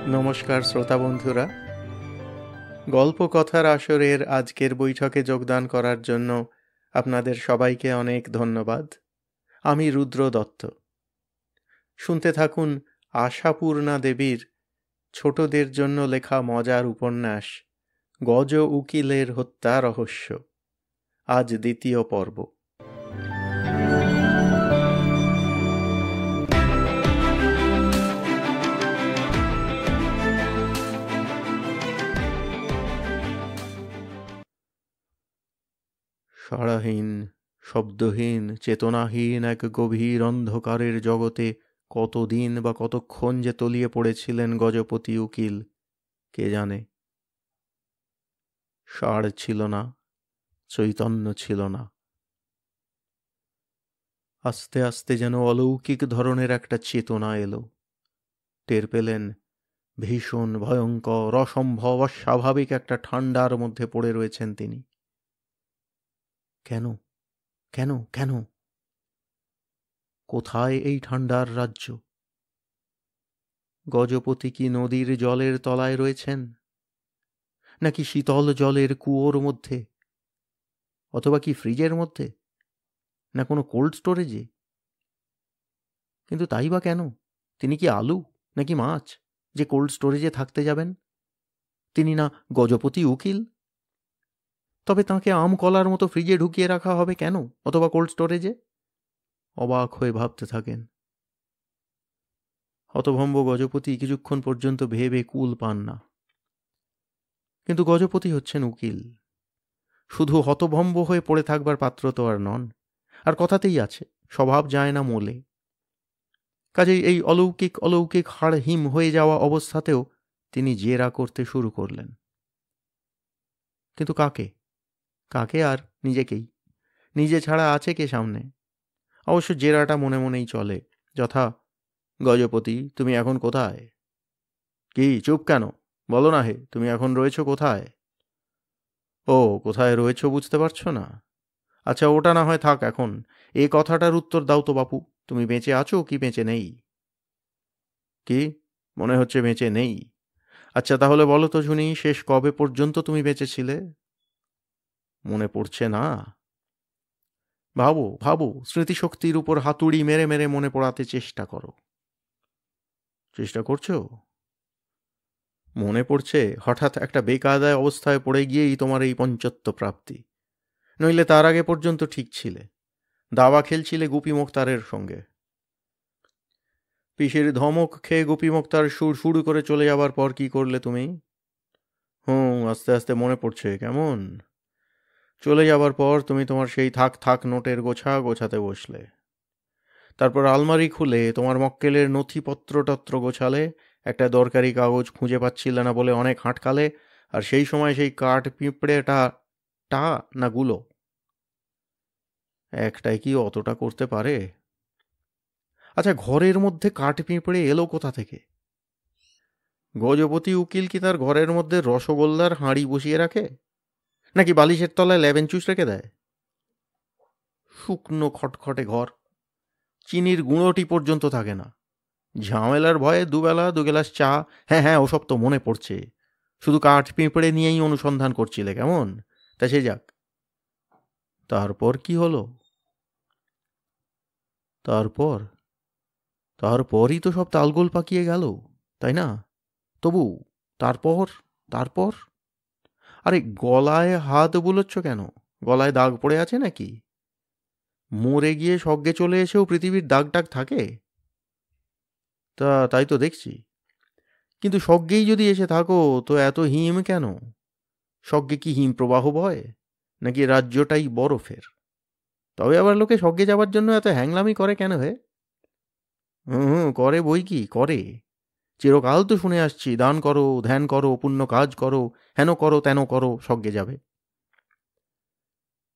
নমস্কার শ্রোতা বন্ধুরা, গল্প কথার আসরের আজকের বৈঠকে যোগদান করার জন্য আপনাদের সবাইকে অনেক ধন্যবাদ। আমি রুদ্র দত্ত। শুনতে থাকুন আশাপূর্ণা দেবীর ছোটদের জন্য লেখা মজার উপন্যাস গজ উকিলের হত্যা রহস্য, আজ দ্বিতীয় পর্ব। সাড়াহীন, শব্দহীন, চেতনাহীন এক গভীর অন্ধকারের জগতে কতদিন বা কতক্ষণ যে তলিয়ে পড়েছিলেন গজপতি উকিল, কে জানে। সাড় ছিল না, চৈতন্য ছিল না। আস্তে আস্তে যেন অলৌকিক ধরনের একটা চেতনা এলো। টের পেলেন ভীষণ ভয়ঙ্কর, অসম্ভব, অস্বাভাবিক একটা ঠান্ডার মধ্যে পড়ে রয়েছেন তিনি। কেন কেন কেন? কোথায় এই ঠান্ডার রাজ্য? গজপতি কি নদীর জলের তলায় রয়েছেন, নাকি শীতল জলের কুয়োর মধ্যে, অথবা কি ফ্রিজের মধ্যে, না কোনো কোল্ড স্টোরেজে? কিন্তু তাই বা কেন? তিনি কি আলু নাকি মাছ যে কোল্ড স্টোরেজে থাকতে যাবেন? তিনি না গজপতি উকিল। তবে তাঁকে আম কলার মতো ফ্রিজে ঢুকিয়ে রাখা হবে কেন, অথবা কোল্ড স্টোরেজে? অবাক হয়ে ভাবতে থাকেন। হতভম্ব গজপতি কিছুক্ষণ পর্যন্ত ভেবে কুল পান না। কিন্তু গজপতি হচ্ছেন উকিল, শুধু হতভম্ব হয়ে পড়ে থাকবার পাত্র তো আর নন। আর কথাতেই আছে, স্বভাব যায় না মোলে। কাজেই এই অলৌকিক অলৌকিক হাড় হিম হয়ে যাওয়া অবস্থাতেও তিনি জেরা করতে শুরু করলেন। কিন্তু কাকে? কাকে আর নিজেকেই। নিজে ছাড়া আছে কে সামনে? অবশ্য জেরাটা মনে মনেই চলে, যথা, গজপতি তুমি এখন কোথায়? কি চুপ কেন? বলো না হে, তুমি এখন রয়েছো কোথায়? ও, কোথায় রয়েছো বুঝতে পারছো না? আচ্ছা, ওটা না হয় থাক এখন। এ কথাটার উত্তর দাও তো বাপু, তুমি বেঁচে আছো কি বেঁচে নেই? কি, মনে হচ্ছে বেঁচে নেই? আচ্ছা তাহলে বলো তো শুনি, শেষ কবে পর্যন্ত তুমি বেঁচে ছিলে? মনে পড়ছে না? ভাবো ভাবো, স্মৃতিশক্তির উপর হাতুড়ি মেরে মেরে মনে পড়াতে চেষ্টা করো। চেষ্টা করছো? মনে পড়ছে হঠাৎ একটা বেকায়দায় অবস্থায় পড়ে গিয়েই তোমার এই পঞ্চত্ব প্রাপ্তি। নইলে তার আগে পর্যন্ত ঠিক ছিলে। দাবা খেলছিলে গুপি মোক্তারের সঙ্গে। পিসির ধমক খেয়ে গুপি মোক্তার সুর শুরু করে চলে যাবার পর কি করলে তুমি? আস্তে আস্তে মনে পড়ছে কেমন। চলে যাবার পর তুমি তোমার সেই থাক থাক নোটের গোছা গোছাতে বসলে। তারপর আলমারি খুলে তোমার মক্কেলের নথিপত্র গোছালে। একটা দরকারি কাগজ খুঁজে পাচ্ছিলে না বলে অনেক হাঁটকালে। আর সেই সময় সেই কাঠ পিঁপড়েটা, টা না গুলো, একটাই কি অতটা করতে পারে? আচ্ছা, ঘরের মধ্যে কাঠ পিঁপড়ে এলো কোথা থেকে? গজপতি উকিল কি তার ঘরের মধ্যে রসগোল্লার হাঁড়ি বসিয়ে রাখে, নাকি বালিশের তলায় লেবেন চুষ রেখে দেয়? শুকনো খটখটে ঘর, চিনির গুঁড়োটি পর্যন্ত থাকে না। ঝামেলার ভয়ে দুবেলা দুগেলাস চা। হ্যাঁ হ্যাঁ, ওসব তো মনে পড়ছে। শুধু কাঠ পিঁপড়ে নিয়েই অনুসন্ধান করছিলে কেমন? তা সে যাক, তারপর কি হলো? তারপর তারপরই তো সব তালগোল পাকিয়ে গেল, তাই না? তবু তারপর তারপর আরে, গলায় হাত বুলোচ্ছ কেন? গলায় দাগ পড়ে আছে নাকি? মরে গিয়ে স্বর্গে চলে এসেও পৃথিবীর দাগ টাগ থাকে? তাই তো দেখছি। কিন্তু স্বর্গেই যদি এসে থাকো তো এত হিম কেন? স্বর্গে কি হিম প্রবাহ বয়, নাকি রাজ্যটাই বরফের? তবে আবার লোকে স্বর্গে যাবার জন্য এত হ্যাংলামি করে কেন হে? করে বই কি করে। চিরকাল তো শুনে আসছি, দান করো, ধ্যান করো, পুণ্য কাজ করো, হেন করো তেন করো, স্বর্গে যাবে।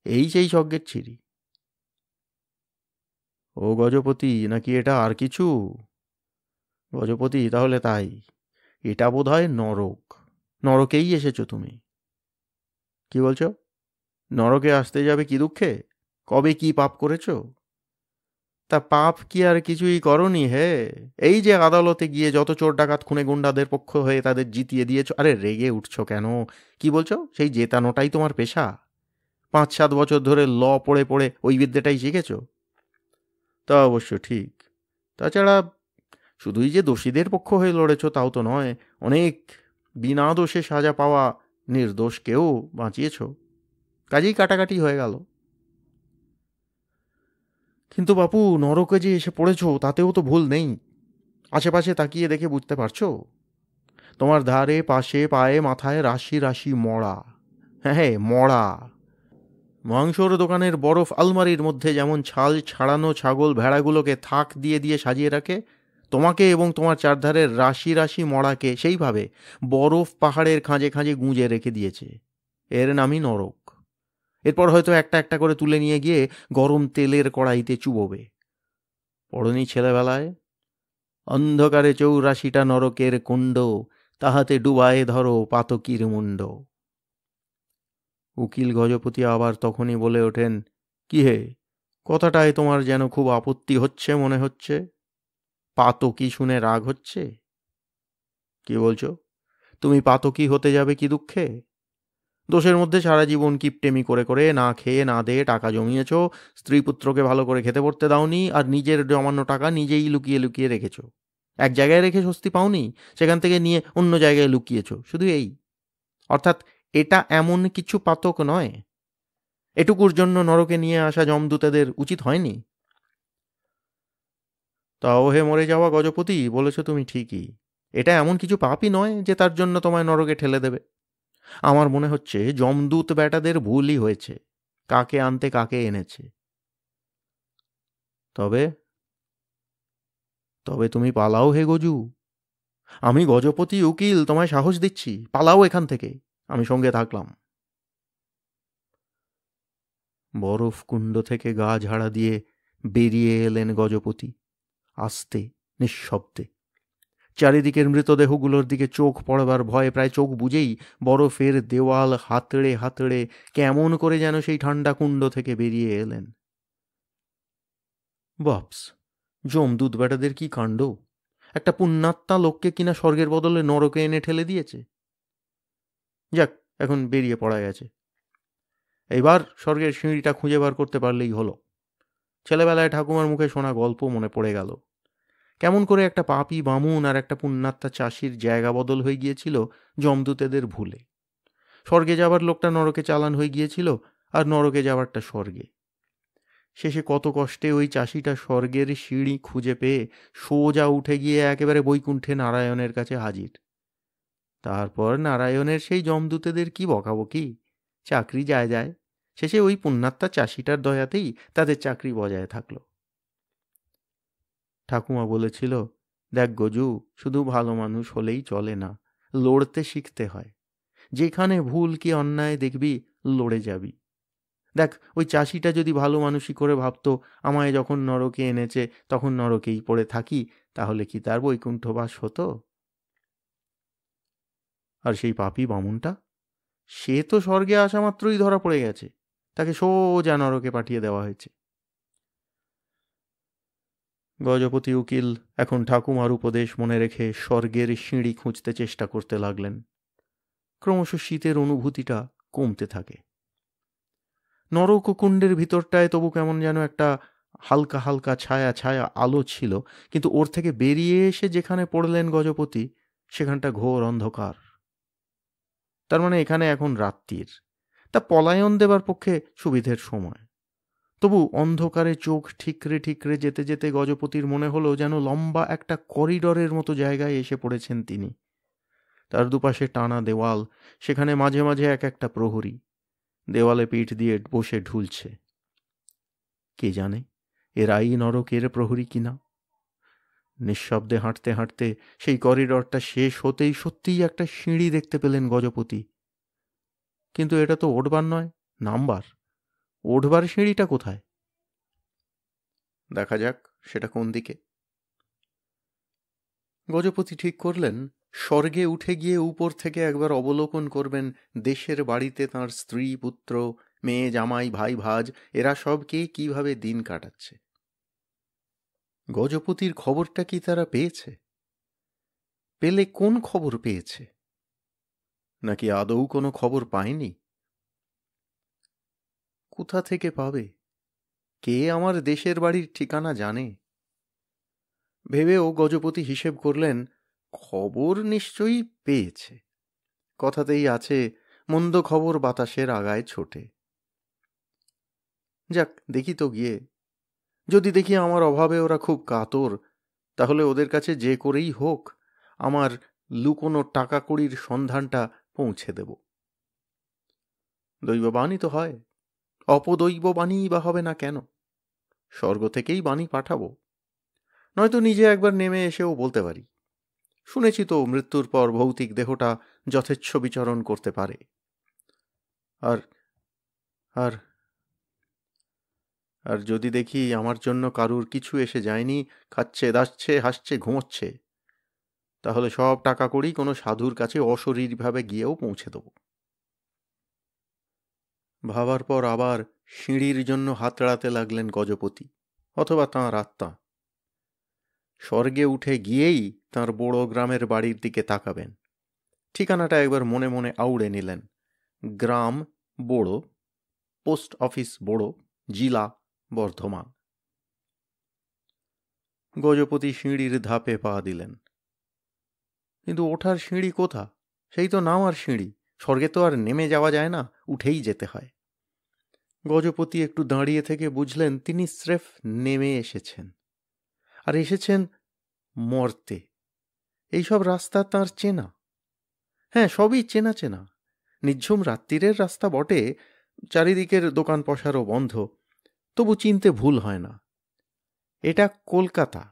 এই সেই স্বর্গের ছিরি? ও গজপতি, নাকি এটা আর কিছু? গজপতি, তাহলে তাই। এটা বোধহয় নরক। নরকেই এসেছো তুমি। কি বলছো? নরকে আসতে যাবে কি দুঃখে? কবে কি পাপ করেছো? তা পাপ কি আর কিছুই করনি হে? এই যে আদালতে গিয়ে যত চোর ডাকাত খুনে গুন্ডাদের পক্ষ হয়ে তাদের জিতিয়ে দিয়েছ। আরে রেগে উঠছো কেন? কি বলছো? সেই জেতানোটাই তোমার পেশা? 5-7 বছর ধরে ল পড়ে পড়ে ওই বিদ্যেটাই শিখেছো? তা অবশ্য ঠিক। তাছাড়া শুধুই যে দোষীদের পক্ষ হয়ে লড়েছ তাও তো নয়, অনেক বিনা দোষে সাজা পাওয়া নির্দোষকেও বাঁচিয়েছ। কাজেই কাটাকাটি হয়ে গেল। কিন্তু বাপু, নরকে যে এসে পড়েছো তাতেও তো ভুল নেই। আশেপাশে তাকিয়ে দেখে বুঝতে পারছো? তোমার ধারে পাশে পায়ে মাথায় রাশি রাশি মরা। হ্যাঁ হ্যাঁ, মরা। মাংসর দোকানের বরফ আলমারির মধ্যে যেমন ছাল ছাড়ানো ছাগল ভেড়াগুলোকে থাক দিয়ে দিয়ে সাজিয়ে রাখে, তোমাকে এবং তোমার চারধারের রাশি রাশি মরাকে সেইভাবে বরফ পাহাড়ের খাঁজে খাঁজে গুঁজে রেখে দিয়েছে। এর নামই নরক। এরপর হয়তো একটা একটা করে তুলে নিয়ে গিয়ে গরম তেলের কড়াইতে চুবোবে। পড়নি ছেলেবেলায়, অন্ধকারে 84টা নরকের কুণ্ড, তাহাতে ডুবায়ে ধরো পাতকীর মুণ্ড। উকিল গজপতি আবার তখনই বলে ওঠেন, কি হে, কথাটায় তোমার যেন খুব আপত্তি হচ্ছে মনে হচ্ছে। পাতকী শুনে রাগ হচ্ছে? কি বলছো? তুমি পাতকী হতে যাবে কি দুঃখে? দোষের মধ্যে সারা জীবন কিপটেমি করে করে না খেয়ে না দিয়ে টাকা জমিয়েছ, স্ত্রী পুত্রকে ভালো করে খেতে পড়তে দাওনি, আর নিজের জমানো টাকা নিজেই লুকিয়ে লুকিয়ে রেখেছ। এক জায়গায় রেখে স্বস্তি পাওনি, সেখান থেকে নিয়ে অন্য জায়গায় লুকিয়েছ, শুধু এই। অর্থাৎ এটা এমন কিছু পাতক নয়। এটুকুর জন্য নরকে নিয়ে আসা যমদূতেদের উচিত হয়নি? তাও হে মরে যাওয়া গজপতি, বলেছ তুমি ঠিকই। এটা এমন কিছু পাপই নয় যে তার জন্য তোমায় নরকে ঠেলে দেবে। আমার মনে হচ্ছে যমদূত বেটাদের ভুলই হয়েছে, কাকে আনতে কাকে এনেছে। তবে তবে তুমি পালাও হে গজু। আমি গজপতি উকিল তোমায় সাহস দিচ্ছি, পালাও এখান থেকে, আমি সঙ্গে থাকলাম। বরফ কুণ্ড থেকে গা ঝাড়া দিয়ে বেরিয়ে এলেন গজপতি, আস্তে, নিঃশব্দে। চারিদিকের মৃতদেহগুলোর দিকে চোখ পড়বার ভয়ে প্রায় চোখ বুজেই বরফের দেওয়াল হাতড়ে হাতড়ে কেমন করে যেন সেই ঠান্ডা কুণ্ড থেকে বেরিয়ে এলেন। বাপস, যমদূত বেটাদের কি কাণ্ড! একটা পুণ্যাত্মা লোককে কিনা স্বর্গের বদলে নরকে এনে ঠেলে দিয়েছে। যাক, এখন বেরিয়ে পড়া গেছে। এইবার স্বর্গের সিঁড়িটা খুঁজে বার করতে পারলেই হলো। ছেলেবেলায় ঠাকুমার মুখে শোনা গল্প মনে পড়ে গেল। কেমন করে একটা পাপী বামুন আর একটা পুণ্যাত্মা চাষির জায়গা বদল হয়ে গিয়েছিল যমদূতেদের ভুলে। স্বর্গে যাবার লোকটা নরকে চালান হয়ে গিয়েছিল, আর নরকে যাবারটা স্বর্গে। শেষে কত কষ্টে ওই চাষিটা স্বর্গের সিঁড়ি খুঁজে পেয়ে সোজা উঠে গিয়ে একেবারে বৈকুণ্ঠে নারায়ণের কাছে হাজির। তারপর নারায়ণের সেই যমদূতেদের কি বকাবকি, চাকরি যায় যায়। শেষে ওই পুণ্যাত্মা চাষিটার দয়াতেই তাদের চাকরি বজায় থাকলো। ঠাকুমা বলেছিল, দেখ গজু, শুধু ভালো মানুষ হলেই চলে না, লড়তে শিখতে হয়। যেখানে ভুল কি অন্যায় দেখবি, লড়ে যাবি। দেখ, ওই চাষিটা যদি ভালো মানুষই করে ভাবতো আমায় যখন নরকে এনেছে তখন নরকেই পড়ে থাকি, তাহলে কি তার বৈকুণ্ঠবাস হতো? আর সেই পাপী বামুনটা, সে তো স্বর্গে আসা মাত্রই ধরা পড়ে গেছে, তাকে সোজা নরকে পাঠিয়ে দেওয়া হয়েছে। গজপতি উকিল এখন ঠাকুমার উপদেশ মনে রেখে স্বর্গের সিঁড়ি খুঁজতে চেষ্টা করতে লাগলেন। ক্রমশ শীতের অনুভূতিটা কমতে থাকে। নরক কুণ্ডের ভিতরটায় তবু কেমন যেন একটা হালকা হালকা ছায়া ছায়া আলো ছিল, কিন্তু ওর থেকে বেরিয়ে এসে যেখানে পড়লেন গজপতি, সেখানটা ঘোর অন্ধকার। তার মানে এখানে এখন রাত্রির, তা পলায়ন দেবার পক্ষে সুবিধের সময়। তবু অন্ধকারে চোখ ঠিকরে ঠিকরে যেতে যেতে গজপতির মনে হলো যেন লম্বা একটা করিডরের মতো জায়গায় এসে পড়েছেন তিনি। তার দুপাশে টানা দেওয়াল, সেখানে মাঝে মাঝে এক একটা প্রহরী দেওয়ালে পিঠ দিয়ে বসে ঢুলছে। কে জানে এরাই নরকের প্রহরী কিনা। নিঃশব্দে হাঁটতে হাঁটতে সেই করিডরটা শেষ হতেই সত্যিই একটা সিঁড়ি দেখতে পেলেন গজপতি। কিন্তু এটা তো ওঠবার নয়, নামবার। ওঠবার সিঁড়িটা কোথায়? দেখা যাক সেটা কোন দিকে। গজপতি ঠিক করলেন স্বর্গে উঠে গিয়ে উপর থেকে একবার অবলোকন করবেন দেশের বাড়িতে তাঁর স্ত্রী পুত্র মেয়ে জামাই ভাই ভাজ এরা সব কে কিভাবে দিন কাটাচ্ছে। গজপতির খবরটা কি তারা পেয়েছে? পেলে কোন খবর পেয়েছে? নাকি আদৌ কোনো খবর পায়নি? কোথা থেকে পাবে? কে আমার দেশের বাড়ির ঠিকানা জানে? ভেবেও গজপতি হিসেব করলেন, খবর নিশ্চয়ই পেয়েছে। কথাতেই আছে, মন্দ খবর বাতাসের আগায় ছোটে। যাক, দেখি তো গিয়ে। যদি দেখি আমার অভাবে ওরা খুব কাতর, তাহলে ওদের কাছে যে করেই হোক আমার লুকোনো টাকা কড়ির সন্ধানটা পৌঁছে দেব। দৈববাণী তো হয়, অপদৈব বাণী বা হবে না কেন? স্বর্গ থেকেই বাণী পাঠাবো, নয়তো নিজে একবার নেমে এসেও বলতে পারি। শুনেছি তো মৃত্যুর পর ভৌতিক দেহটা যথেচ্ছ বিচরণ করতে পারে। আর আর আর যদি দেখি আমার জন্য কারুর কিছু এসে যায়নি, খাচ্ছে দাচ্ছে হাসছে ঘুমোচ্ছে, তাহলে সব টাকা করি কোনো সাধুর কাছে অশরীরভাবে গিয়েও পৌঁছে দেব। ভাবার পর আবার সিঁড়ির জন্য হাতড়াতে লাগলেন গজপতি, অথবা তাঁর আত্মা। স্বর্গে উঠে গিয়েই তাঁর বড় গ্রামের বাড়ির দিকে তাকাবেন। ঠিকানাটা একবার মনে মনে আউড়ে নিলেন। গ্রাম বড়, পোস্ট অফিস বড়, জেলা বর্ধমান। গজপতি সিঁড়ির ধাপে পা দিলেন। কিন্তু ওঠার সিঁড়ি কোথা? সেই তো নামার সিঁড়ি। স্বর্গে তো আর নেমে যাওয়া যায় না, উঠেই যেতে হয়। গজপতি একটু দাঁড়িয়ে থেকে বুঝলেন তিনি স্রেফ নেমে এসেছেন, আর এসেছেন মর্তে। এইসব রাস্তা তাঁর চেনা। হ্যাঁ, সবই চেনা চেনা। নিঝুম রাত্রিরের রাস্তা বটে, চারিদিকের দোকান পসারও বন্ধ, তবু চিনতে ভুল হয় না। এটা কলকাতা,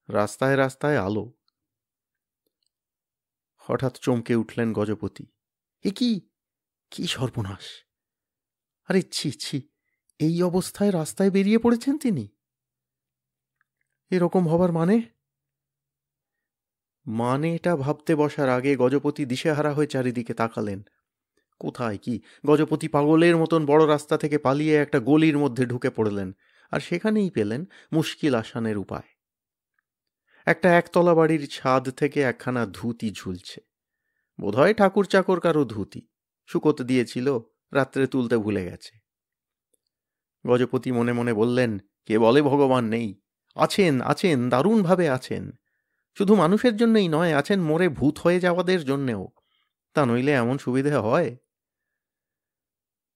রাস্তায় রাস্তায় আলো। হঠাৎ চমকে উঠলেন গজপতি। এ কি, কি সর্বনাশ! আরে ছি ছি, এই অবস্থায় রাস্তায় বেরিয়ে পড়েছেন তিনি? এরকম হবার মানেটা ভাবতে বসার আগে গজপতি দিশেহারা হয়ে চারিদিকে তাকালেন। কোথায় কি? গজপতি পাগলের মতন বড় রাস্তা থেকে পালিয়ে একটা গলির মধ্যে ঢুকে পড়লেন, আর সেখানেই পেলেন মুশকিল আসানের উপায়। একটা একতলা বাড়ির ছাদ থেকে একখানা ধুতি ঝুলছে। বোধহয় ঠাকুর চাকর কারো ধুতি, শুকোতে দিয়েছিল, রাত্রে তুলতে ভুলে গেছে। গজপতি মনে মনে বললেন, কে বলে ভগবান নেই? আছেন, আছেন, দারুণভাবে আছেন। শুধু মানুষের জন্যই নয়, আছেন মরে ভূত হয়ে যাওয়াদের জন্যেও। তা নইলে এমন সুবিধে হয়?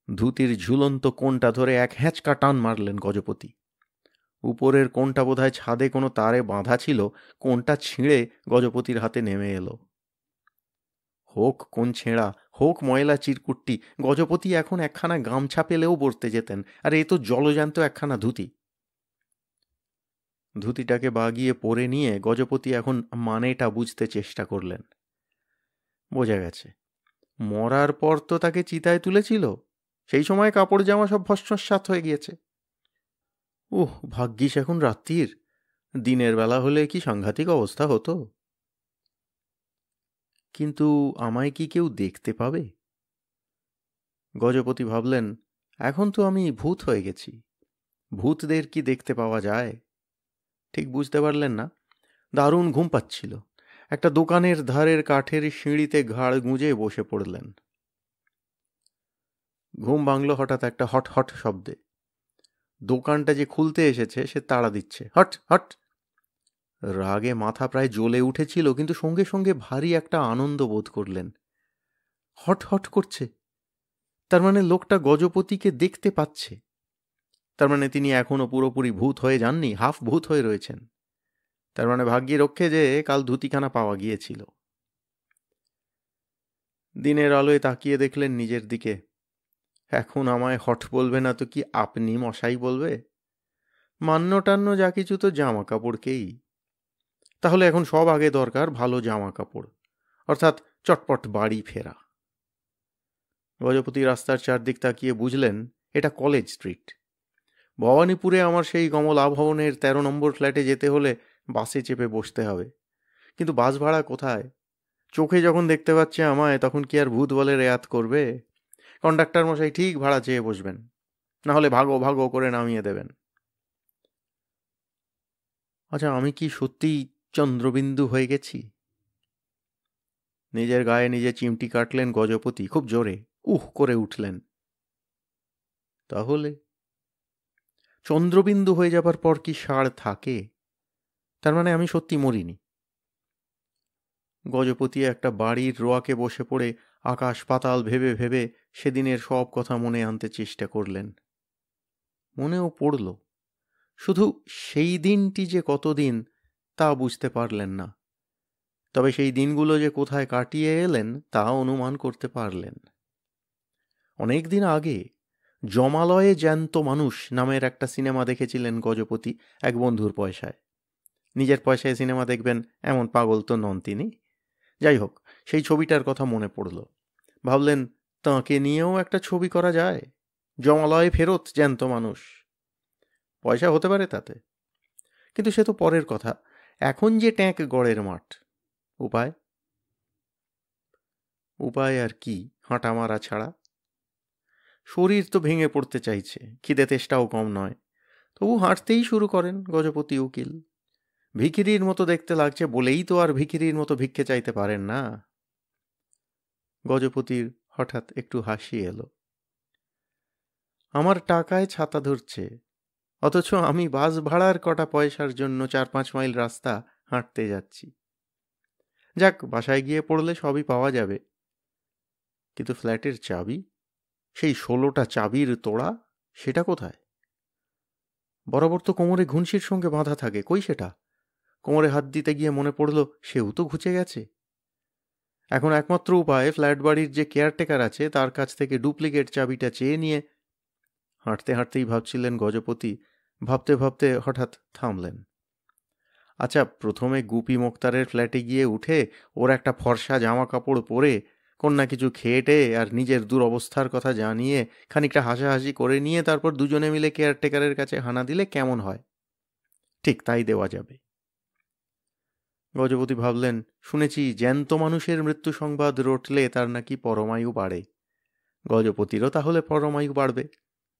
ধুতির ঝুলন্ত কোণটা ধরে এক হ্যাঁচকা টান মারলেন গজপতি। উপরের কোণটা বোধহয় ছাদে কোনো তারে বাঁধা ছিল, কোণটা ছিঁড়ে গজপতির হাতে নেমে এলো। হোক কোন ছেঁড়া, হোক ময়লা চিরকুট্টি, গজপতি এখন একখানা গামছা পেলেও বসতে যেতেন, আর এ তো জলজান্ত একখানা ধুতি। ধুতিটাকে বাগিয়ে পরে নিয়ে গজপতি এখন মানেটা বুঝতে চেষ্টা করলেন। বোঝা গেছে, মরার পর তো তাকে চিতায় তুলেছিল, সেই সময় কাপড় জামা সব ভস্মসাৎ হয়ে গিয়েছে। ভাগ্যিস এখন রাত্রির, দিনের বেলা হলে কি সাংঘাতিক অবস্থা হতো। কিন্তু আমায় কি কেউ দেখতে পাবে? গজপতি ভাবলেন, এখন তো আমি ভূত হয়ে গেছি, ভূতদের কি দেখতে পাওয়া যায়? ঠিক বুঝতে পারলেন না। দারুণ ঘুম পাচ্ছিল। একটা দোকানের ধারের কাঠের সিঁড়িতে ঘাড় গুঁজে বসে পড়লেন। ঘুম ভাঙল হঠাৎ একটা হট হট শব্দে। দোকানটা যে খুলতে এসেছে সে তাড়া দিচ্ছে, হট হট। রাগে মাথা প্রায় জ্বলে উঠেছিল, কিন্তু সঙ্গে সঙ্গে ভারী একটা আনন্দ বোধ করলেন। হট হট করছে, তার মানে লোকটা গজপতিকে দেখতে পাচ্ছে। তার মানে তিনি এখনো পুরোপুরি ভূত হয়ে যাননি, হাফ ভূত হয়ে রয়েছেন। তার মানে ভাগ্যে রক্ষে যে কাল ধুতিখানা পাওয়া গিয়েছিল। দিনের আলোয় তাকিয়ে দেখলেন নিজের দিকে। এখন আমায় হট বলবে না তো কি আপনি মশাই বলবে? মান্য টান্য যা কিছু তো জামা কাপড়কেই। তাহলে এখন সব আগে দরকার ভালো জামা কাপড়, অর্থাৎ চটপট বাড়ি ফেরা। গজপতি রাস্তার চারদিক তাকিয়ে বুঝলেন এটা কলেজ স্ট্রিট। ভবানীপুরে আমার সেই কমলা ভবনের 13 নম্বর ফ্ল্যাটে যেতে হলে বাসে চেপে বসতে হবে, কিন্তু বাস ভাড়া কোথায়? চোখে যখন দেখতে পাচ্ছে আমায়, তখন কি আর ভূত বলে রেয়াত করবে? কন্ডাক্টর মশাই ঠিক ভাড়া চেয়ে বসবেন, না হলে ভাগো ভাগো করে নামিয়ে দেবেন। আচ্ছা, আমি কি সত্যিই চন্দ্রবিন্দু হয়ে গেছি? নিজের গায়ে নিজে চিমটি কাটলেন গজপতি খুব জোরে, উহ করে উঠলেন। তাহলে চন্দ্রবিন্দু হয়ে যাবার পর কি সার থাকে? তার মানে আমি সত্যি মরিনি। গজপতি একটা বাড়ির রোয়াকে বসে পড়ে আকাশ পাতাল ভেবে ভেবে সেদিনের সব কথা মনে আনতে চেষ্টা করলেন। মনেও পড়ল, শুধু সেই দিনটি যে কতদিন তা বুঝতে পারলেন না, তবে সেই দিনগুলো যে কোথায় কাটিয়ে এলেন তা অনুমান করতে পারলেন। অনেক দিন আগে জমালয়ে জ্যান্ত মানুষ নামের একটা সিনেমা দেখেছিলেন গজপতি এক বন্ধুর পয়সায়। নিজের পয়সায় সিনেমা দেখবেন এমন পাগল তো নন তিনি। যাই হোক, সেই ছবিটার কথা মনে পড়ল। ভাবলেন, তাঁকে নিয়েও একটা ছবি করা যায়। জমালয়ে ফেরত জ্যান্ত মানুষ। পয়সা হতে পারে তাতে, কিন্তু সে তো পরের কথা। এখন যে ট্যাঁক গড়ের মাঠ। উপায়? উপায় আর কি, হাঁটা মারা ছাড়া। শরীর তো ভেঙে পড়তে চাইছে, খিদে তেষ্টাও কম নয়। তবু হাঁটতেই শুরু করেন গজপতি উকিল। ভিখিরির মতো দেখতে লাগছে বলেই তো আর ভিখিরির মতো ভিক্ষে চাইতে পারেন না। গজপতির হঠাৎ একটু হাসি এলো। আমার টাকায় ছাতা ধরছে, অথচ আমি বাস ভাড়ার কটা পয়সার জন্য 4-5 মাইল রাস্তা হাঁটতে যাচ্ছি। যাক, বাসায় গিয়ে পড়লে সবই পাওয়া যাবে। কিন্তু ফ্ল্যাটের চাবি, সেই 16টা চাবির তোড়া, সেটা কোথায়? বরাবর তো কোমরে ঘুনশির সঙ্গে বাঁধা থাকে, কই সেটা? কোমরে হাত দিতে গিয়ে মনে পড়ল সেও তো ঘুচে গেছে। এখন একমাত্র উপায় ফ্ল্যাট বাড়ির যে কেয়ারটেকার আছে তার কাছ থেকে ডুপ্লিকেট চাবিটা চেয়ে নিয়ে। হাঁটতে হাঁটতেই ভাবছিলেন গজপতি, ভাবতে ভাবতে হঠাৎ থামলেন। আচ্ছা, প্রথমে গুপি মোক্তারের ফ্ল্যাটে গিয়ে উঠে ওর একটা ফর্সা জামা কাপড় পরে কন্যা কিছু খেয়ে আর নিজের দুরবস্থার কথা জানিয়ে খানিকটা হাসাহাসি করে নিয়ে তারপর দুজনে মিলে কেয়ারটেকারের কাছে হানা দিলে কেমন হয়? ঠিক তাই দেওয়া যাবে। গজপতি ভাবলেন, শুনেছি জ্যান্ত মানুষের মৃত্যু সংবাদ রটলে তার নাকি পরমায়ু বাড়ে। গজপতিরও তাহলে পরমায়ু বাড়বে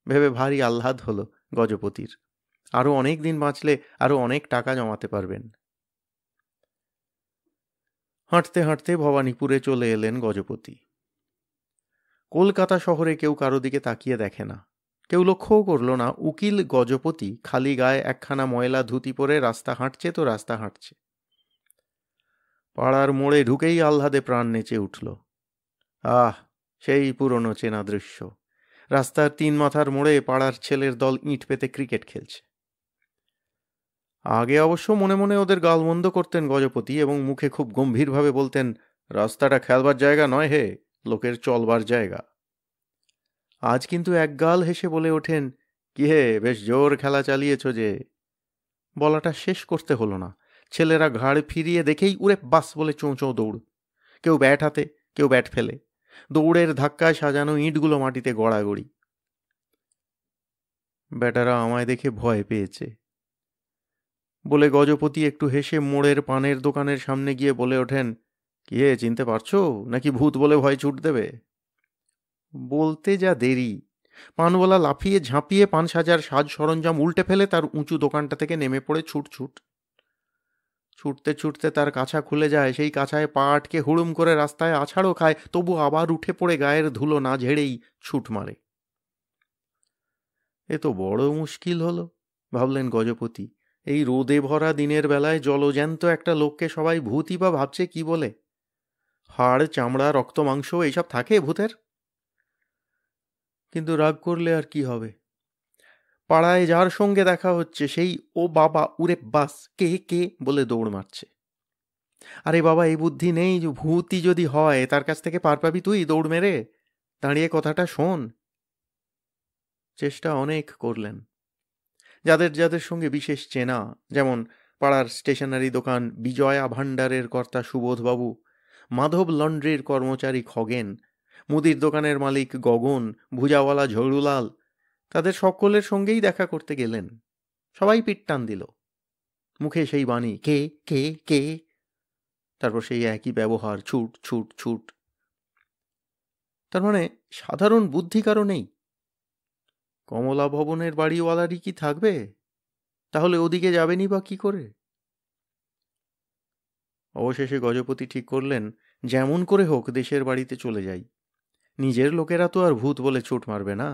ভেবে ভারী আহ্লাদ হলো গজপতির। আরও অনেক দিন বাঁচলে আরও অনেক টাকা জমাতে পারবেন। হাঁটতে হাঁটতে ভবানীপুরে চলে এলেন গজপতি। কলকাতা শহরে কেউ কারো দিকে তাকিয়ে দেখে না, কেউ লক্ষ্যও করল না উকিল গজপতি খালি গায়ে একখানা ময়লা ধুতি পরে রাস্তা হাঁটছে তো রাস্তা হাঁটছে। পাড়ার মোড়ে ঢুকেই আহ্লাদে প্রাণ নেচে উঠল। আহ, সেই পুরনো চেনা দৃশ্য। রাস্তার 3 মাথার মোড়ে পাড়ার ছেলের দল ইঁট পেতে ক্রিকেট খেলছে। আগে অবশ্য মনে মনে ওদের গালমন্দ করতেন গজপতি এবং মুখে খুব গম্ভীরভাবে বলতেন, রাস্তাটা খেলবার জায়গা নয় হে, লোকের চলবার জায়গা। আজ কিন্তু একগাল হেসে বলে ওঠেন, কি হে, বেশ জোর খেলা চালিয়েছ যে। বলাটা শেষ করতে হলো না, ছেলেরা ঘাড় ফিরিয়ে দেখেই উড়ে বাস বলে চোঁ চোঁ দৌড়। কেউ ব্যাট হাতে, কেউ ব্যাট ফেলে। দৌড়ের ধাক্কায় সাজানো ইঁটগুলো মাটিতে গড়াগড়ি। ব্যাটারা আমায় দেখে ভয় পেয়েছে বলে গজপতি একটু হেসে মোড়ের পানের দোকানের সামনে গিয়ে বলে ওঠেন, কি হে, চিনতে পারছো নাকি ভূত বলে ভয় ছুট দেবে? বলতে যা দেরি, পানওয়ালা লাফিয়ে ঝাঁপিয়ে 5,000 সাজ সরঞ্জাম উল্টে ফেলে তার উঁচু দোকানটা থেকে নেমে পড়ে ছুট ছুট। ছুটতে ছুটতে তার কাছা খুলে যায়, সেই কাছায় পা আটকে হুড়ুম করে রাস্তায় আছাড়ও খায়, তবু আবার উঠে পড়ে গায়ের ধুলো না ঝেড়েই ছুট মারে। এ তো বড় মুশকিল হলো, ভাবলেন গজপতি। এই রোদে ভরা দিনের বেলায় জলজ্যান্ত একটা লোককে সবাই ভূতই বা ভাবছে কি বলে? হাড় চামড়া রক্ত মাংস এইসব থাকে ভূতের? কিন্তু রাগ করলে আর কি হবে? পাড়ায় যার সঙ্গে দেখা হচ্ছে সেই ও বাবা উরে বাস কে কে বলে দৌড় মারছে। আরে বাবা, এই বুদ্ধি নেই যে ভূতই যদি হয় তার কাছ থেকে পার পাবি তুই দৌড় মেরে? দাঁড়িয়ে কথাটা শোন। চেষ্টা অনেক করলেন। যাদের যাদের সঙ্গে বিশেষ চেনা, যেমন পাড়ার স্টেশনারি দোকান বিজয়া ভাণ্ডারের কর্তা সুবোধবাবু, মাধব লন্ড্রির কর্মচারী খগেন, মুদির দোকানের মালিক গগন, ভুজাওয়ালা ঝড়ুলাল, তাদের সকলের সঙ্গেই দেখা করতে গেলেন। সবাই পিঠ টান দিল। মুখে সেই বাণী, কে কে কে। তারপর সেই একই ব্যবহার, ছুট ছুট ছুট। তার মানে সাধারণ বুদ্ধি কারো নেই? কমলা ভবনের বাড়িওয়ালারই কি থাকবে? তাহলে ওদিকে যাবেনই বা কি করে? অবশেষে গজপতি ঠিক করলেন যেমন করে হোক দেশের বাড়িতে চলে যাই, নিজের লোকেরা তো আর ভূত বলে চোট মারবে না।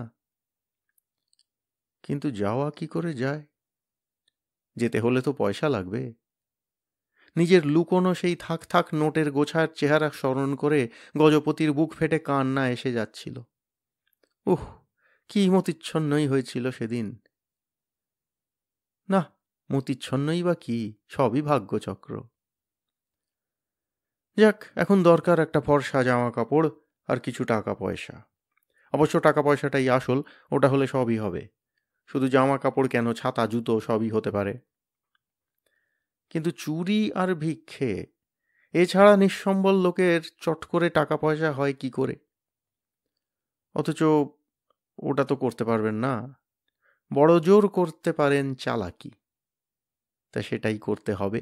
কিন্তু যাওয়া কি করে যায়? যেতে হলে তো পয়সা লাগবে। নিজের লুকোনো সেই থাক থাক নোটের গোছার চেহারা স্মরণ করে গজপতির বুক ফেটে কান্না এসে যাচ্ছিল। উহ, কি মতিচ্ছন্নই হয়েছিল সেদিন। না, মতিচ্ছন্নই বা কি, সবই ভাগ্যচক্র। যাক, এখন দরকার একটা ফর্সা জামা কাপড় আর কিছু টাকা পয়সা। অবশ্য টাকা পয়সাটাই আসল, ওটা হলে সবই হবে। শুধু জামা কাপড় কেন, ছাতা জুতো সবই হতে পারে। কিন্তু চুরি আর ভিক্ষে এছাড়া নিঃসম্বল লোকের চট করে টাকা পয়সা হয় কি করে? অথচ ওটা তো করতে পারবেন না, বড় জোর করতে পারেন চালাকি। তা সেটাই করতে হবে।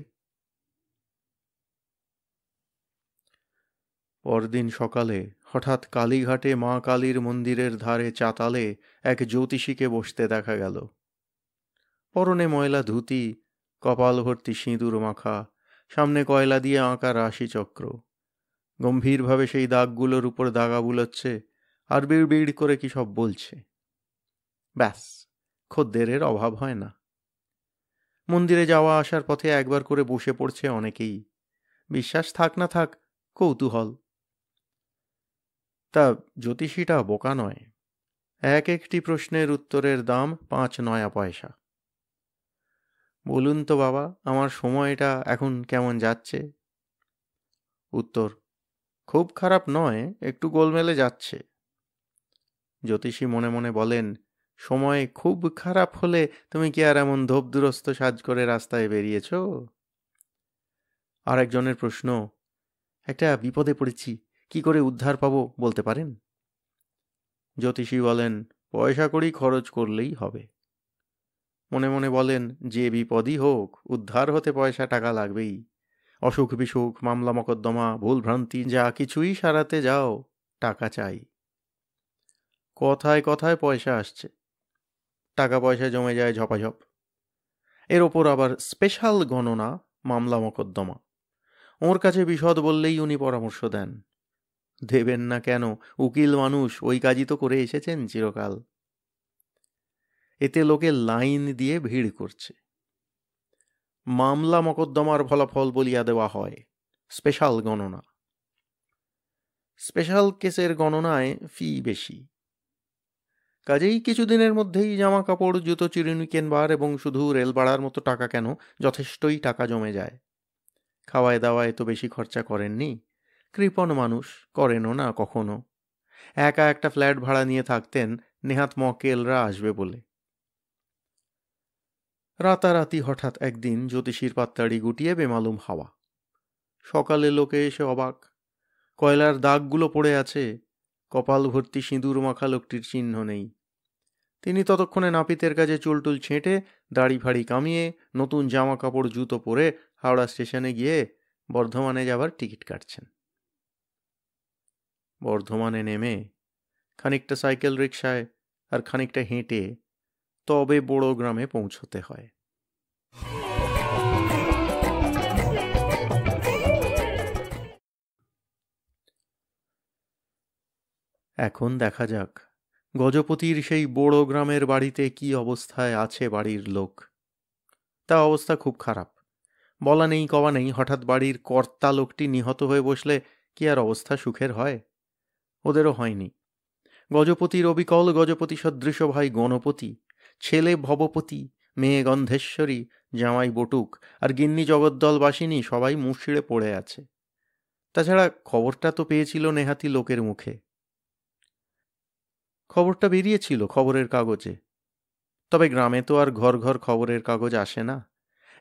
পরদিন সকালে হঠাৎ কালীঘাটে মা কালীর মন্দিরের ধারে চাতালে এক জ্যোতিষীকে বসতে দেখা গেল। পরনে ময়লা ধুতি, কপাল ভর্তি সিঁদুর মাখা, সামনে কয়লা দিয়ে আঁকা রাশিচক্র। গম্ভীরভাবে সেই দাগগুলোর উপর দাগা বুলোচ্ছে আর বিড় বিড় করে কি সব বলছে। ব্যাস, খদ্দেরের অভাব হয় না। মন্দিরে যাওয়া আসার পথে একবার করে বসে পড়ছে অনেকেই। বিশ্বাস থাক না থাক, কৌতূহল। তা জ্যোতিষীটা বোকা নয়। এক একটি প্রশ্নের উত্তরের দাম ৫ নয়া পয়সা। বলুন তো বাবা, আমার সময়টা এখন কেমন যাচ্ছে? উত্তর, খুব খারাপ নয়, একটু গোলমেলে যাচ্ছে। জ্যোতিষী মনে মনে বলেন, সময় খুব খারাপ হলে তুমি কি আর এমন ধোপদুরস্ত সাজ করে রাস্তায় বেরিয়েছ? আর একজনের প্রশ্ন, একটা বিপদে পড়েছি, কি করে উদ্ধার পাবো বলতে পারেন? জ্যোতিষী বলেন, পয়সা কড়ি খরচ করলেই হবে। মনে মনে বলেন, যে বিপদই হোক উদ্ধার হতে পয়সা টাকা লাগবেই। অসুখ বিসুখ, মামলা মকদ্দমা, ভুলভ্রান্তি যা কিছুই সারাতে যাও, টাকা চাই। কথায় কথায় পয়সা আসছে, টাকা পয়সা জমে যায় ঝপাঝপ। এর ওপর আবার স্পেশাল গণনা, মামলা মকদ্দমা। ওর কাছে বিশদ বললেই উনি পরামর্শ দেন। দেবেন না কেন, উকিল মানুষ, ওই কাজই তো করে এসেছেন চিরকাল। এতে লোকে লাইন দিয়ে ভিড় করছে। মামলা মকদ্দমার ফলাফল বলিয়া দেওয়া হয়, স্পেশাল গণনা। স্পেশাল কেসের গণনায় ফি বেশি। কাজেই কিছুদিনের মধ্যেই জামা কাপড়, জুতো, চিরুনি কেনবার এবং শুধু রেল ভাড়ার মতো টাকা কেন, যথেষ্টই টাকা জমে যায়। খাওয়ায় দাওয়ায় তো বেশি খরচা করেননি, কৃপণ মানুষ, করেনও না কখনো। একা একটা ফ্ল্যাট ভাড়া নিয়ে থাকতেন, নেহাত মক্কেলরা আসবে বলে। রাতারাতি হঠাৎ একদিন জ্যোতিষীর পাত্তাড়ি গুটিয়ে বেমালুম হাওয়া। সকালে লোকে এসে অবাক, কয়লার দাগগুলো পড়ে আছে, কপাল ভর্তি সিঁদুর মাখা লোকটির চিহ্ন নেই। তিনি ততক্ষণে নাপিতের কাছে চুলটুল ছেঁটে, দাড়ি ফাড়ি কামিয়ে, নতুন জামা কাপড় জুতো পরে হাওড়া স্টেশনে গিয়ে বর্ধমানে যাবার টিকিট কাটছেন। বর্ধমানে নেমে খানিকটা সাইকেল রিকশায় আর খানিকটা হেঁটে তবে বড় গ্রামে পৌঁছতে হয়। এখন দেখা যাক গজপতির সেই বড় গ্রামের বাড়িতে কি অবস্থায় আছে বাড়ির লোক। তা অবস্থা খুব খারাপ। বলা নেই কওয়া নেই, হঠাৎ বাড়ির কর্তা লোকটি নিহত হয়ে বসলে কি আর অবস্থা সুখের হয়? ওদেরও হয়নি। গজপতির অবিকল গজপতি সদৃশ ভাই গণপতি, ছেলে ভবপতি, মেয়ে গন্ধেশ্বরী, জামাই বটুক আর গিন্নি জগদ্দলবাসিনী সবাই মুষড়ে পড়ে আছে। তাছাড়া খবরটা তো পেয়েছিল নেহাতি লোকের মুখে। খবরটা বেরিয়েছিল খবরের কাগজে। তবে গ্রামে তো আর ঘর ঘর খবরের কাগজ আসে না।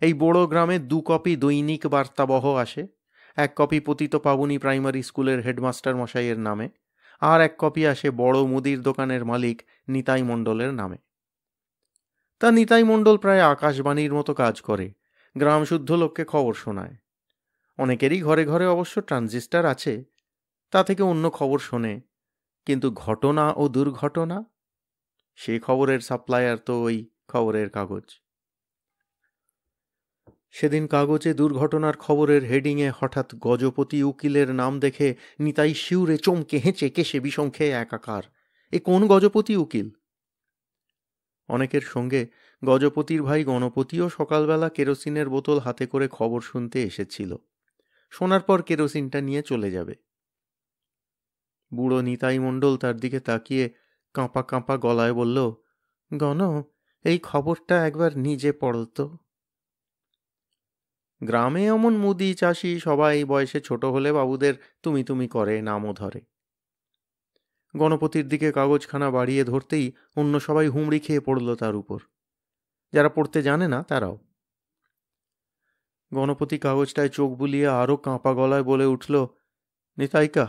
এই বড় গ্রামে 2 কপি দৈনিক বার্তাবহ আসে। 1 কপি পতিত পাবনী প্রাইমারি স্কুলের হেডমাস্টার মশাইয়ের নামে, আর 1 কপি আসে বড় মুদির দোকানের মালিক নিতাই মণ্ডলের নামে। তা নিতাই মণ্ডল প্রায় আকাশবাণীর মতো কাজ করে, গ্রাম শুদ্ধ লোককে খবর শোনায়। অনেকেরই ঘরে ঘরে অবশ্য ট্রানজিস্টার আছে, তা থেকে অন্য খবর শোনে। কিন্তু ঘটনা ও দুর্ঘটনা, সে খবরের সাপ্লায়ার তো ওই খবরের কাগজ। সেদিন কাগজে দুর্ঘটনার খবরের হেডিংয়ে হঠাৎ গজপতি উকিলের নাম দেখে নিতাই শিউরে চমকে হেঁচে কেশে বিষম খেয়ে একাকার। এ কোন গজপতি উকিল? অনেকের সঙ্গে গজপতির ভাই গণপতিও সকালবেলা কেরোসিনের বোতল হাতে করে খবর শুনতে এসেছিল। শোনার পর কেরোসিনটা নিয়ে চলে যাবে। বুড়ো নিতাই মণ্ডল তার দিকে তাকিয়ে কাঁপা কাঁপা গলায় বলল, গণ, এই খবরটা একবার নিজে পড়ো তো। গ্রামে অমন মুদি চাষি সবাই বয়সে ছোট হলে বাবুদের তুমি তুমি করে, নামও ধরে। গণপতির দিকে কাগজখানা বাড়িয়ে ধরতেই অন্য সবাই হুমড়ি খেয়ে পড়ল তার উপর, যারা পড়তে জানে না তারাও। গণপতি কাগজটায় চোখ বুলিয়ে আরও কাঁপা গলায় বলে উঠল, নিতাইকা,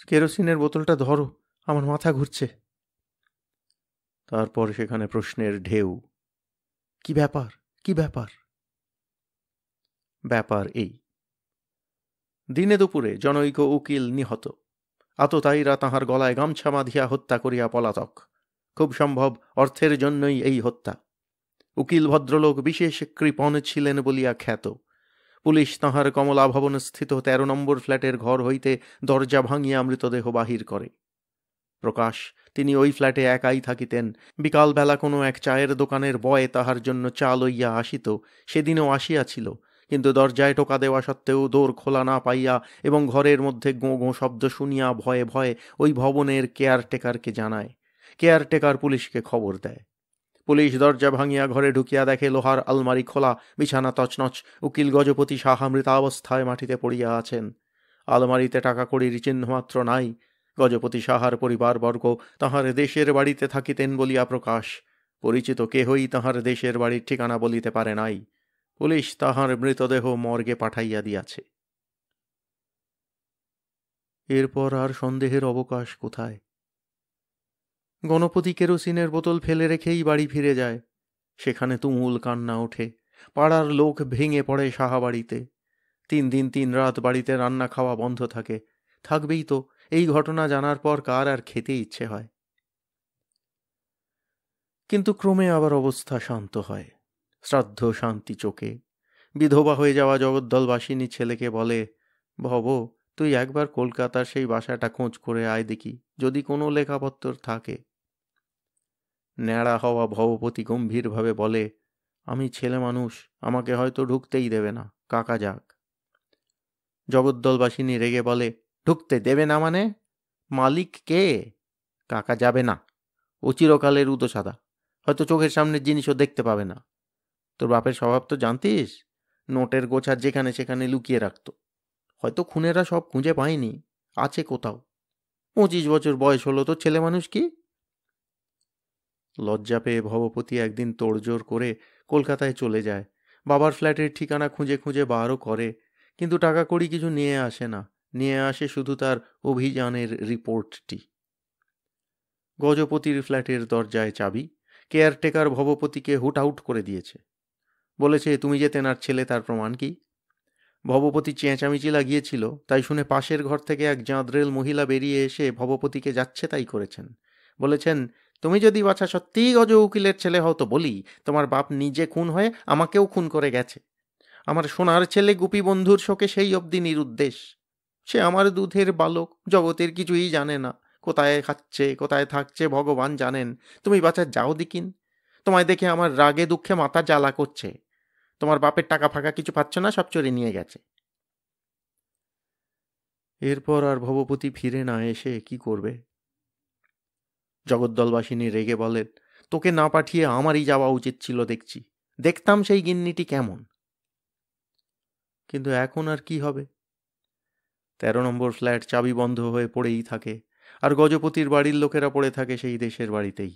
কেরোসিনের বোতলটা ধরো, আমার মাথা ঘুরছে। তারপর সেখানে প্রশ্নের ঢেউ। কি ব্যাপার, কি ব্যাপার? ব্যাপার এই, দিনে দুপুরে জনৈক উকিল নিহত। আততায়ীরা তাহার গলায় গামছা বাঁধিয়া হত্যা করিয়া পলাতক। খুব সম্ভব অর্থের জন্যই এই হত্যা। উকিল ভদ্রলোক বিশেষ কৃপণ ছিলেন বলিয়া খ্যাত। পুলিশ তাহার কমলা ভবন স্থিত 13 নম্বর ফ্ল্যাটের ঘর হইতে দরজা ভাঙিয়া মৃতদেহ বাহির করে। প্রকাশ, তিনি ওই ফ্ল্যাটে একাই থাকিতেন। বিকালবেলা কোনো এক চায়ের দোকানের বয় তাহার জন্য চা লইয়া আসিত, সেদিনও আসিয়াছিল, কিন্তু দরজায় টোকা দেওয়া সত্ত্বেও দোর খোলা না পাইয়া এবং ঘরের মধ্যে গোঁ গোঁ শব্দ শুনিয়া ভয়ে ভয়ে ওই ভবনের কেয়ারটেকারকে জানায়। কেয়ারটেকার পুলিশকে খবর দেয়। পুলিশ দরজা ভাঙিয়া ঘরে ঢুকিয়া দেখে লোহার আলমারি খোলা, বিছানা তছনছ, উকিল গজপতি সাহা মৃতাবস্থায় মাটিতে পড়িয়া আছেন। আলমারিতে টাকা কড়ির চিহ্নমাত্র নাই। গজপতি সাহার পরিবারবর্গ তাহার দেশের বাড়িতে থাকিতেন বলিয়া প্রকাশ। পরিচিত কেহই তাহার দেশের বাড়ির ঠিকানা বলিতে পারে নাই। পুলিশ তাহার মৃতদেহ মর্গে পাঠাইয়া দিয়াছে। এরপর আর সন্দেহের অবকাশ কোথায়? গণপতি কেরোসিনের বোতল ফেলে রেখেই বাড়ি ফিরে যায়। সেখানে তুমুল কান্না ওঠে। পাড়ার লোক ভেঙে পড়ে সাহা বাড়িতে। 3 দিন 3 রাত বাড়িতে রান্না খাওয়া বন্ধ থাকে। থাকবেই তো, এই ঘটনা জানার পর কার আর খেতে ইচ্ছে হয়? কিন্তু ক্রমে আবার অবস্থা শান্ত হয়। শ্রাদ্ধ শান্তি চোখে। বিধবা হয়ে যাওয়া জগদ্দলবাসিনী ছেলেকে বলে, ভব, তুই একবার কলকাতার সেই বাসাটা খোঁজ করে আয় দেখি, যদি কোনো লেখাপত্তর থাকে। ন্যাড়া হওয়া ভবপতি গম্ভীরভাবে বলে, আমি ছেলে মানুষ, আমাকে হয়তো ঢুকতেই দেবে না, কাকা যাক। জগদ্দলবাসিনী রেগে বলে, ঢুকতে দেবে না মানে? মালিক কে? কাকা যাবে না। ও চিরকালের উদোসাদা, হয়তো চোখের সামনের জিনিসও দেখতে পাবে না। তোর বাপের স্বভাব তো জানতিস, নোটের গোছা যেখানে সেখানে লুকিয়ে রাখত। হয়তো খুনেরা সব খুঁজে পায়নি, আছে কোথাও। 25 বছর বয়স হলো তো, ছেলে মানুষ কি? লজ্জা পেয়ে ভবপতি একদিন তোড়জোড় করে কলকাতায় চলে যায়। বাবার ফ্ল্যাটের ঠিকানা খুঁজে খুঁজে বারও করে, কিন্তু টাকা কড়ি কিছু নিয়ে আসে না। নিয়ে আসে শুধু তার অভিযানের রিপোর্টটি। গজপতির ফ্ল্যাটের দরজায় চাবি। কেয়ারটেকার ভবপতিকে হুটআউট করে দিয়েছে। বলেছে, তুমি যে তেনার ছেলে তার প্রমাণ কি? ভবপতি চেঁচামেচি লাগিয়েছিল, তাই শুনে পাশের ঘর থেকে এক জাঁদরেল মহিলা বেরিয়ে এসে ভবপতিকে যাচ্ছে তাই করেছেন। বলেছেন, তুমি যদি বাছা সত্যিই গজ উকিলের ছেলে হও তো বলি, তোমার বাপ নিজে খুন হয়ে আমাকেও খুন করে গেছে। আমার সোনার ছেলে গুপি বন্ধুর শোকে সেই অবধি নিরুদ্দেশ। সে আমার দুধের বালক, জগতের কিছুই জানে না। কোথায় খাচ্ছে কোথায় থাকছে ভগবান জানেন। তুমি বাছা যাও দিকিন। তোমায় দেখে আমার রাগে দুঃখে মাথা জ্বালা করছে। তোমার বাপের টাকা ফাঁকা কিছু পাচ্ছ না, সব চুরি নিয়ে গেছে। এরপর আর ভবপতি ফিরে না এসে কি করবে? জগদ্দলবাসিনী রেগে বলেন, তোকে না পাঠিয়ে আমারই যাওয়া উচিত ছিল দেখছি। দেখতাম সেই গিন্নিটি কেমন। কিন্তু এখন আর কি হবে? 13 নম্বর ফ্ল্যাট চাবি বন্ধ হয়ে পড়েই থাকে, আর গজপতির বাড়ির লোকেরা পড়ে থাকে সেই দেশের বাড়িতেই।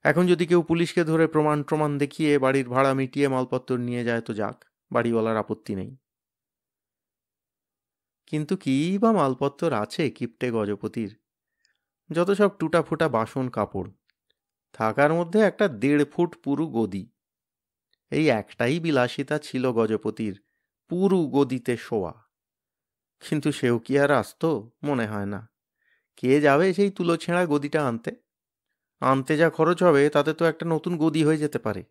এখন যদি কেউ পুলিশকে ধরে প্রমাণ দেখিয়ে বাড়ির ভাড়া মিটিয়ে মালপত্র নিয়ে যায় তো যাক, বাড়িওয়ালার আপত্তি নেই। কিন্তু কী বা মালপত্তর আছে কিপ্টে গজপতির? যত সব টুটা ফুটা বাসন কাপড়। থাকার মধ্যে একটা 1.5 ফুট পুরু গদি। এই একটাই বিলাসিতা ছিল গজপতির, পুরু গদিতে শোয়া। কিন্তু সেও কি আর আসত? মনে হয় না। কে যাবে সেই তুলো ছেঁড়া গদিটা আনতে? আনতে যা খরচ হবে তাতে তো একটা নতুন গদি হয়ে যেতে পারে।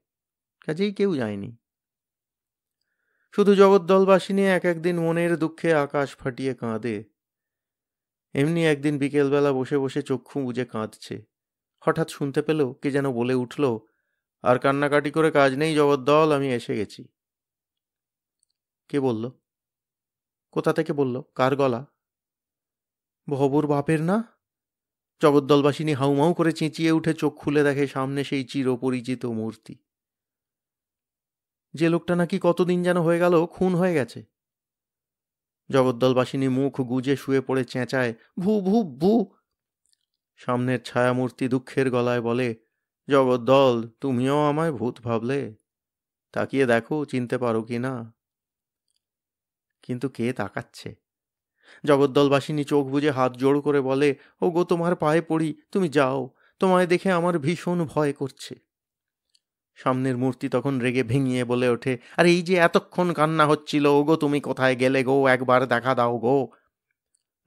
কাজেই কেউ যায়নি। শুধু জগদ্দলবাসিনী এক একদিন মনের দুঃখে আকাশ ফাটিয়ে কাঁদে। এমনি একদিন বিকেলবেলা বসে বসে চক্ষু বুজে কাঁদছে। হঠাৎ শুনতে পেল কে যেন বলে উঠল, আর কান্নাকাটি করে কাজ নেই জগদ্দল, আমি এসে গেছি। কে বলল? কোথা থেকে বলল? কার গলা? ভবর বাপের না? জগদ্দলবাসিনী হাউমাউ করে চেঁচিয়ে উঠে চোখ খুলে দেখে সামনে সেই চিরপরিচিত মূর্তি। যে লোকটা নাকি কতদিন যেন হয়ে গেল খুন হয়ে গেছে। জগদ্দলবাসিনী মুখ গুজে শুয়ে পড়ে চেঁচায়, ভু ভু ভু। সামনের ছায়ামূর্তি দুঃখের গলায় বলে, জগদ্দল, তুমিও আমায় ভূত ভাবলে? তাকিয়ে দেখো চিনতে পারো কি না। কিন্তু কে তাকাচ্ছে? জগদ্দলবাসিনী চোখ বুজে হাত জোড় করে বলে, ও গো, তোমার পায়ে পড়ি, তুমি যাও, তোমায় দেখে আমার ভীষণ ভয় করছে। সামনের মূর্তি তখন রেগে ভেঙিয়ে বলে ওঠে, আর এই যে এতক্ষণ কান্না হচ্ছিল, ও গো তুমি কোথায় গেলে গো, একবার দেখা দাও গো।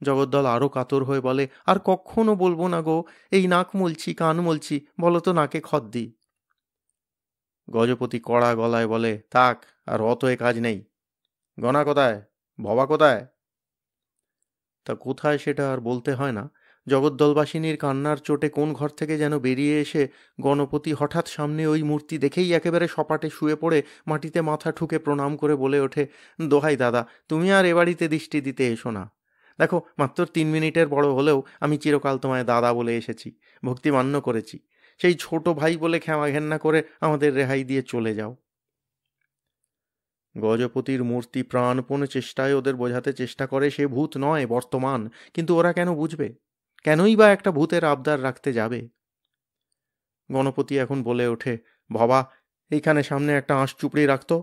জগদ্দল আরো কাতর হয়ে বলে, আর কখনো বলবো না গো, এই নাক মলছি, কান মলছি, বলো তো নাকে খত দি। গজপতি কড়া গলায় বলে, থাক, আর অত এ কাজ নেই। গনা কোথায়? ভবা কোথায়? তা কোথায় সেটা আর বলতে হয় না। জগদ্দলবাসিনীর কান্নার চোটে কোন ঘর থেকে যেন বেরিয়ে এসে গণপতি হঠাৎ সামনে ওই মূর্তি দেখেই একেবারে সপাটে শুয়ে পড়ে মাটিতে মাথা ঠুকে প্রণাম করে বলে ওঠে, দোহাই দাদা, তুমি আর এ বাড়িতে দৃষ্টি দিতে এসো না। দেখো, মাত্র 3 মিনিটের বড় হলেও আমি চিরকাল তোমায় দাদা বলে এসেছি, ভক্তিমান্য করেছি। সেই ছোট ভাই বলে ক্ষমা ঘেন্না করে আমাদের রেহাই দিয়ে চলে যাও। গজপতির মূর্তি প্রাণপণ চেষ্টায় ওদের বোঝাতে চেষ্টা করে সে ভূত নয়, বর্তমান। কিন্তু ওরা কেন বুঝবে? কেনই বা একটা ভূতের আবদার রাখতে যাবে? গণপতি এখন বলে ওঠে, বাবা, এইখানে সামনে একটা আঁশ চুপড়ি রাখতো।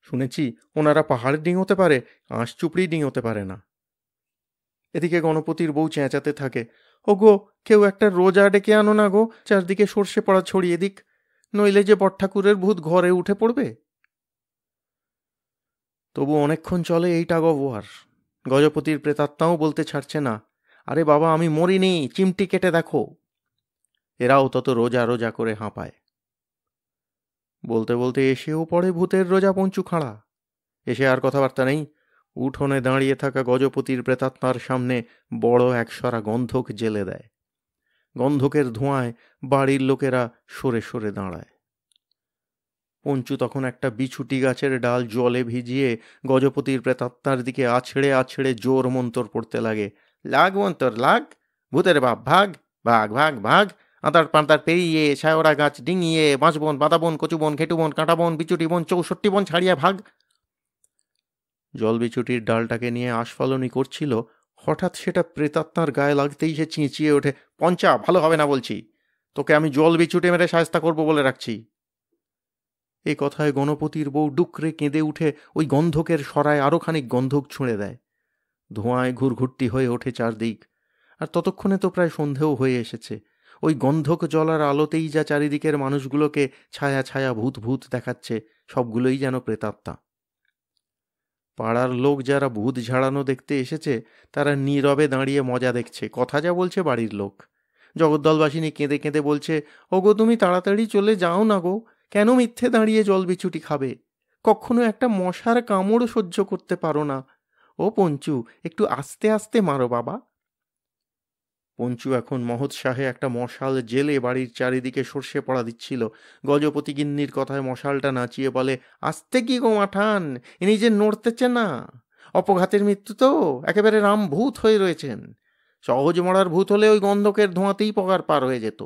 শুনেছি ওনারা পাহাড় ডিঙোতে পারে, আঁশ চুপড়ি ডিঙোতে পারে না। এদিকে গণপতির বউ চেঁচাতে থাকে, ও গো, কেউ একটা রোজা ডেকে আনো না গো, চারদিকে সর্ষে পড়া ছড়িয়ে দিক, নইলে যে বটঠাকুরের ভূত ঘরে উঠে পড়বে। তবু অনেকক্ষণ চলে এই টাগঅফওয়ার। গজপতির প্রেতাত্মাও বলতে ছাড়ছে না, আরে বাবা, আমি মরিনি, চিমটি কেটে দেখো। এরাও তত রোজা রোজা করে হাঁপায়। বলতে বলতে এসেও পড়ে ভূতের রোজা পঞ্চু খাঁড়া। এসে আর কথাবার্তা নেই, উঠোনে দাঁড়িয়ে থাকা গজপতির প্রেতাত্মার সামনে বড় একসরা গন্ধক জেলে দেয়। গন্ধকের ধোঁয়ায় বাড়ির লোকেরা সরে সরে দাঁড়ায়। পঞ্চু তখন একটা বিছুটি গাছের ডাল জলে ভিজিয়ে গজপতির প্রেতাত্মার দিকে আছড়ে আছড়ে জোর মন্তর পড়তে লাগে, লাগ মন্তর লাগ, ভূতের বাপ ভাগ, ভাগ ভাগ ভাগ, আদার পান্তার পেরিয়ে, ছায়রা গাছ ডিঙিয়ে, বাঁশবন, বাদাবন, কচুবন, ঘেটুবন, কাঁটাবন, বিচুটি বন, 64 বন ছাড়িয়ে ভাগ। জল বিছুটির ডালটাকে নিয়ে আস্ফালনই করছিল, হঠাৎ সেটা প্রেতাত্মার গায়ে লাগতেই সে চেঁচিয়ে ওঠে, পঞ্চা, ভালো হবে না বলছি, তোকে আমি জল বিছুটি মেরে সায়স্তা করবো বলে রাখছি। এই কথায় গণপতির বউ ডুকরে কেঁদে উঠে ওই গন্ধকের সরায় আরো খানিক গন্ধক ছুঁড়ে দেয়। ধোঁয়ায় ঘুরঘুরটি হয়ে ওঠে চারদিক। আর ততক্ষণে তো প্রায় সন্ধেও হয়ে এসেছে। ওই গন্ধক জ্বলার আলোতেই যা চারিদিকের মানুষগুলোকে ছায়া ছায়া ভূত ভূত দেখাচ্ছে, সবগুলোই যেন প্রেতাত্মা। পাড়ার লোক যারা ভূত ঝাড়ানো দেখতে এসেছে তারা নীরবে দাঁড়িয়ে মজা দেখছে, কথা যা বলছে বাড়ির লোক। জগদ্দলবাসিনী কেঁদে কেঁদে বলছে, ওগো তুমি তাড়াতাড়ি চলে যাও না গো, কেন মিথ্যে দাঁড়িয়ে জল বিছুটি খাবে? কখনো একটা মশার কামড় সহ্য করতে পারো না? ও পঞ্চু, একটু আস্তে আস্তে মারো বাবা। পঞ্চু এখন মহোৎসাহে একটা মশাল জেলে বাড়ির চারিদিকে সর্ষে পড়া দিচ্ছিল। গজপতি গিন্নির কথায় মশালটা নাচিয়ে বলে, আস্তে কি গো মাঠান, ইনি যে নড়তেছে না, অপঘাতের মৃত্যু তো, একেবারে রাম ভূত হয়ে রয়েছেন। সহজ মরার ভূত হলে ওই গন্ধকের ধোঁয়াতেই পগার পার হয়ে যেত।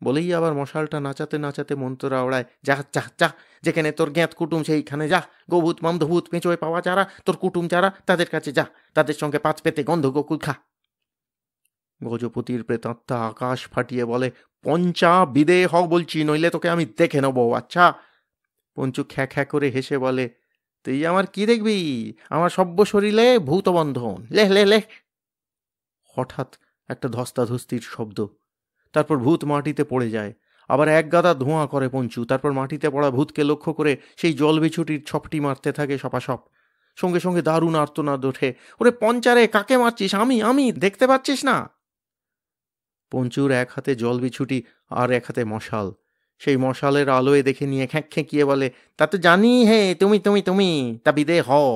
বলেই আবার মশালটা নাচাতে নাচাতে মন্ত্র আওড়ায়, যা যা যা, যেখানে তোর জ্ঞাত কুটুম সেইখানে যা, গোভূত মামধভূত পেঁচোয় পাওয়া যারা তোর কুটুম যারা, তাদের কাছে যা, তাদের সঙ্গে পাঁচ পেতে গন্ধ গোকুল খা। গজপতির প্রেতাত্মা আকাশ ফাটিয়ে বলে, পঞ্চা, বিদে হ বলছি, নইলে তোকে আমি দেখে নেবো, আচ্ছা? পঞ্চু খ্যা খ্যা করে হেসে বলে, তুই আমার কি দেখবি, আমার সব্য শরীরে ভূতবন্ধন, লেহ লেহ লেহ। হঠাৎ একটা ধস্তাধস্তির শব্দ, তারপর ভূত মাটিতে পড়ে যায়। আবার এক গাদা ধোঁয়া করে পঞ্চু, তারপর মাটিতে পড়া ভূতকে লক্ষ্য করে সেই জল বিছুটির ছপটি মারতে থাকে সপাসপ। সঙ্গে সঙ্গে দারুণ আর্তনাদ ওঠে, ওরে পঞ্চারে, কাকে মারছিস? আমি আমি দেখতে পাচ্ছিস না? পঞ্চুর এক হাতে জল বিছুটি আর এক হাতে মশাল, সেই মশালের আলোয় দেখে নিয়ে খেঁকিয়ে বলে, তা তো জানি হে, তুমি তুমি তুমি, তা বিদে হও।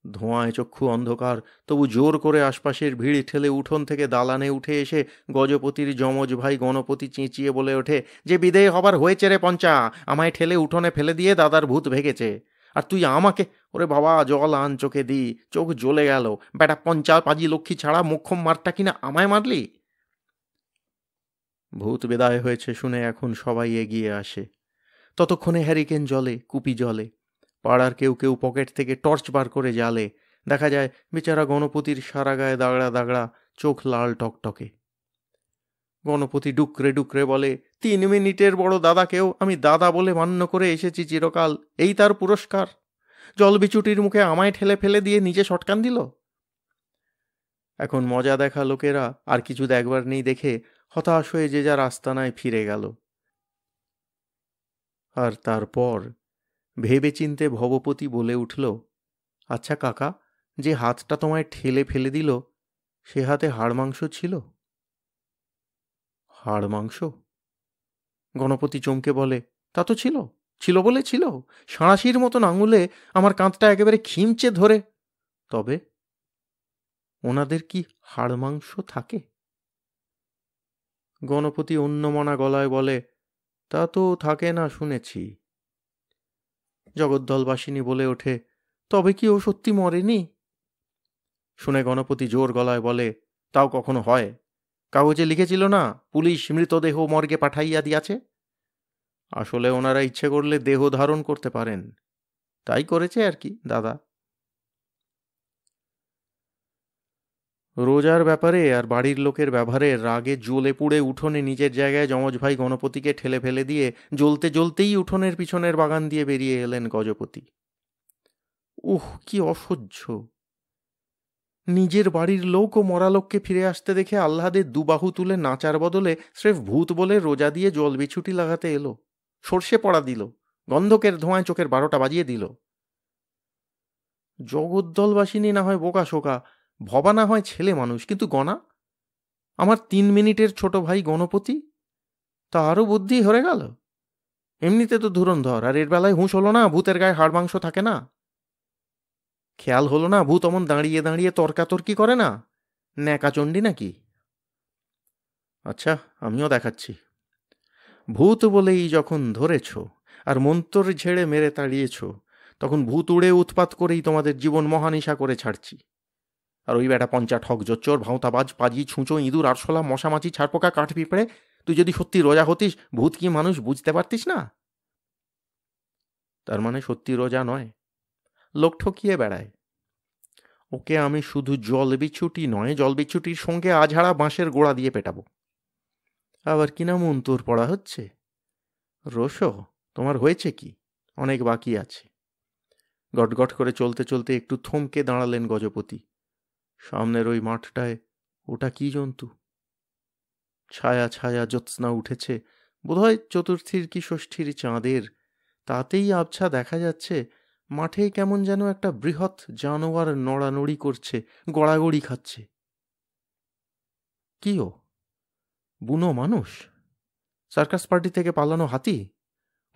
ধোঁয়ায় চক্ষু অন্ধকার, তবু জোর করে আশপাশের ভিড় ঠেলে উঠোন থেকে দালানে উঠে এসে গজপতির যমজ ভাই গণপতি চেঁচিয়ে বলে ওঠে, যে বিদেয় হবার হয়েছে রে পঞ্চা, আমায় ঠেলে উঠোনে ফেলে দিয়ে দাদার ভূত ভেগেছে, আর তুই আমাকে, ওরে বাবা জল আন চোখে দি, চোখ জ্বলে গেল, বেটা পঞ্চা পাজি লক্ষ্মী ছাড়া মোক্ষম মারটা কিনা আমায় মারলি। ভূত বিদায় হয়েছে শুনে এখন সবাই এগিয়ে আসে। ততক্ষণে হ্যারিকেন জলে, কুপি জলে, পাড়ার কেউ কেউ পকেট থেকে টর্চ বার করে জ্বালে। দেখা যায় বেচারা গণপতির সারা গায়ে দাগড়া দাগড়া, চোখ লাল টকটকে। গণপতি ডুকরে ডুকরে বলে, 3 মিনিটের বড় দাদাকেও আমি দাদা বলে মান্য করে এসেছি চিরকাল, এই তার পুরস্কার। জলবিচুটির মুখে আমায় ঠেলে ফেলে দিয়ে নিজে শটকান দিল। এখন মজা দেখা লোকেরা আর কিছু দেখবার নেই দেখে হতাশ হয়ে যে যার আস্তানায় ফিরে গেল। আর তারপর ভেবেচিন্তে ভবপতি বলে উঠল, আচ্ছা কাকা, যে হাতটা তোমায় ঠেলে ফেলে দিল, সে হাতে হাড় মাংস ছিল? হাড় মাংস? গণপতি চমকে বলে, তা তো ছিল, ছিল বলে ছিল, সাঁড়াশির মতন আঙুলে আমার কাঁধটা একেবারে খিমচে ধরে। তবে ওনাদের কি হাড় মাংস থাকে? গণপতি অন্যমনা গলায় বলে, তা তো থাকে না শুনেছি। জগদ্দলবাসিনী বলে ওঠে, তবে কি ও সত্যি মরেনি? শুনে গণপতি জোর গলায় বলে, তাও কখনো হয়? কাগজে লিখেছিল না, পুলিশ মৃতদেহ মর্গে পাঠাইয়া দিয়াছে। আসলে ওনারা ইচ্ছে করলে দেহ ধারণ করতে পারেন, তাই করেছে আর কি দাদা। রোজার ব্যাপারে আর বাড়ির লোকের ব্যবহারে রাগে জ্বলে পুড়ে উঠোনে নিজের জায়গায় যমজ ভাই গণপতিকে ঠেলে ফেলে দিয়ে জ্বলতে জ্বলতেই উঠোনের পিছনের বাগান দিয়ে বেরিয়ে এলেন গজপতি। কি অসহ্য! নিজের বাড়ির লোক ও মরা লোককে ফিরে আসতে দেখে আহ্লাদের দুবাহু তুলে নাচার বদলে স্রেফ ভূত বলে রোজা দিয়ে জল বিছুটি লাগাতে এলো, সর্ষে পড়া দিল, গন্ধকের ধোঁয়ায় চোখের 12টা বাজিয়ে দিল। জগদ্দলবাসিনী না হয় বোকা শোকা, ভবা না হয় ছেলে মানুষ, কিন্তু গনা, আমার 3 মিনিটের ছোট ভাই গণপতি, তা আরও বুদ্ধি হরে গেল। এমনিতে তো ধুরন্ধর, আর এর বেলায় হুঁশ হলো না ভূতের গায়ে হাড় মাংস থাকে না? খেয়াল হলো না ভূত অমন দাঁড়িয়ে দাঁড়িয়ে তর্কাতর্কি করে না? ন্যাকাচণ্ডী নাকি? আচ্ছা, আমিও দেখাচ্ছি। ভূত বলেই যখন ধরেছ আর মন্তর ঝেড়ে মেরে তাড়িয়েছ, তখন ভূত উড়ে উৎপাত করেই তোমাদের জীবন মহানিশা করে ছাড়ছি। আর ওই বেটা পঞ্চা ঠক জোচ্চোর ভাঁওতাবাজ পাজি ছুঁচো ইঁদুর আরশোলা মশামাছি ছাড়পোকা কাঠ পিঁপড়ে, তুই যদি সত্যি রোজা হতিস ভূত কি মানুষ বুঝতে পারতিস না? তার মানে সত্যি রোজা নয়, লোক ঠকিয়ে বেড়ায়। ওকে আমি শুধু জলবিচ্ছুটি নয়, জলবিচ্ছুটির সঙ্গে আঝাড়া বাঁশের গোড়া দিয়ে পেটাবো। আবার কিনা মন্তর পড়া হচ্ছে? রোশো, তোমার হয়েছে কি? অনেক বাকি আছে। গটগট করে চলতে চলতে একটু থমকে দাঁড়ালেন গজপতি। সামনের ওই মাঠটায় ওটা কি জন্তু? ছায়া ছায়া জ্যোৎস্না উঠেছে, বোধহয় চতুর্থীর কি ষষ্ঠীর চাঁদের। তাতেই আবছা দেখা যাচ্ছে মাঠে কেমন যেন একটা বৃহৎ জানোয়ার নড়ানড়ি করছে, গড়াগড়ি খাচ্ছে। কি ও বুনো মানুষ? সার্কাস পার্টি থেকে পালানো হাতি?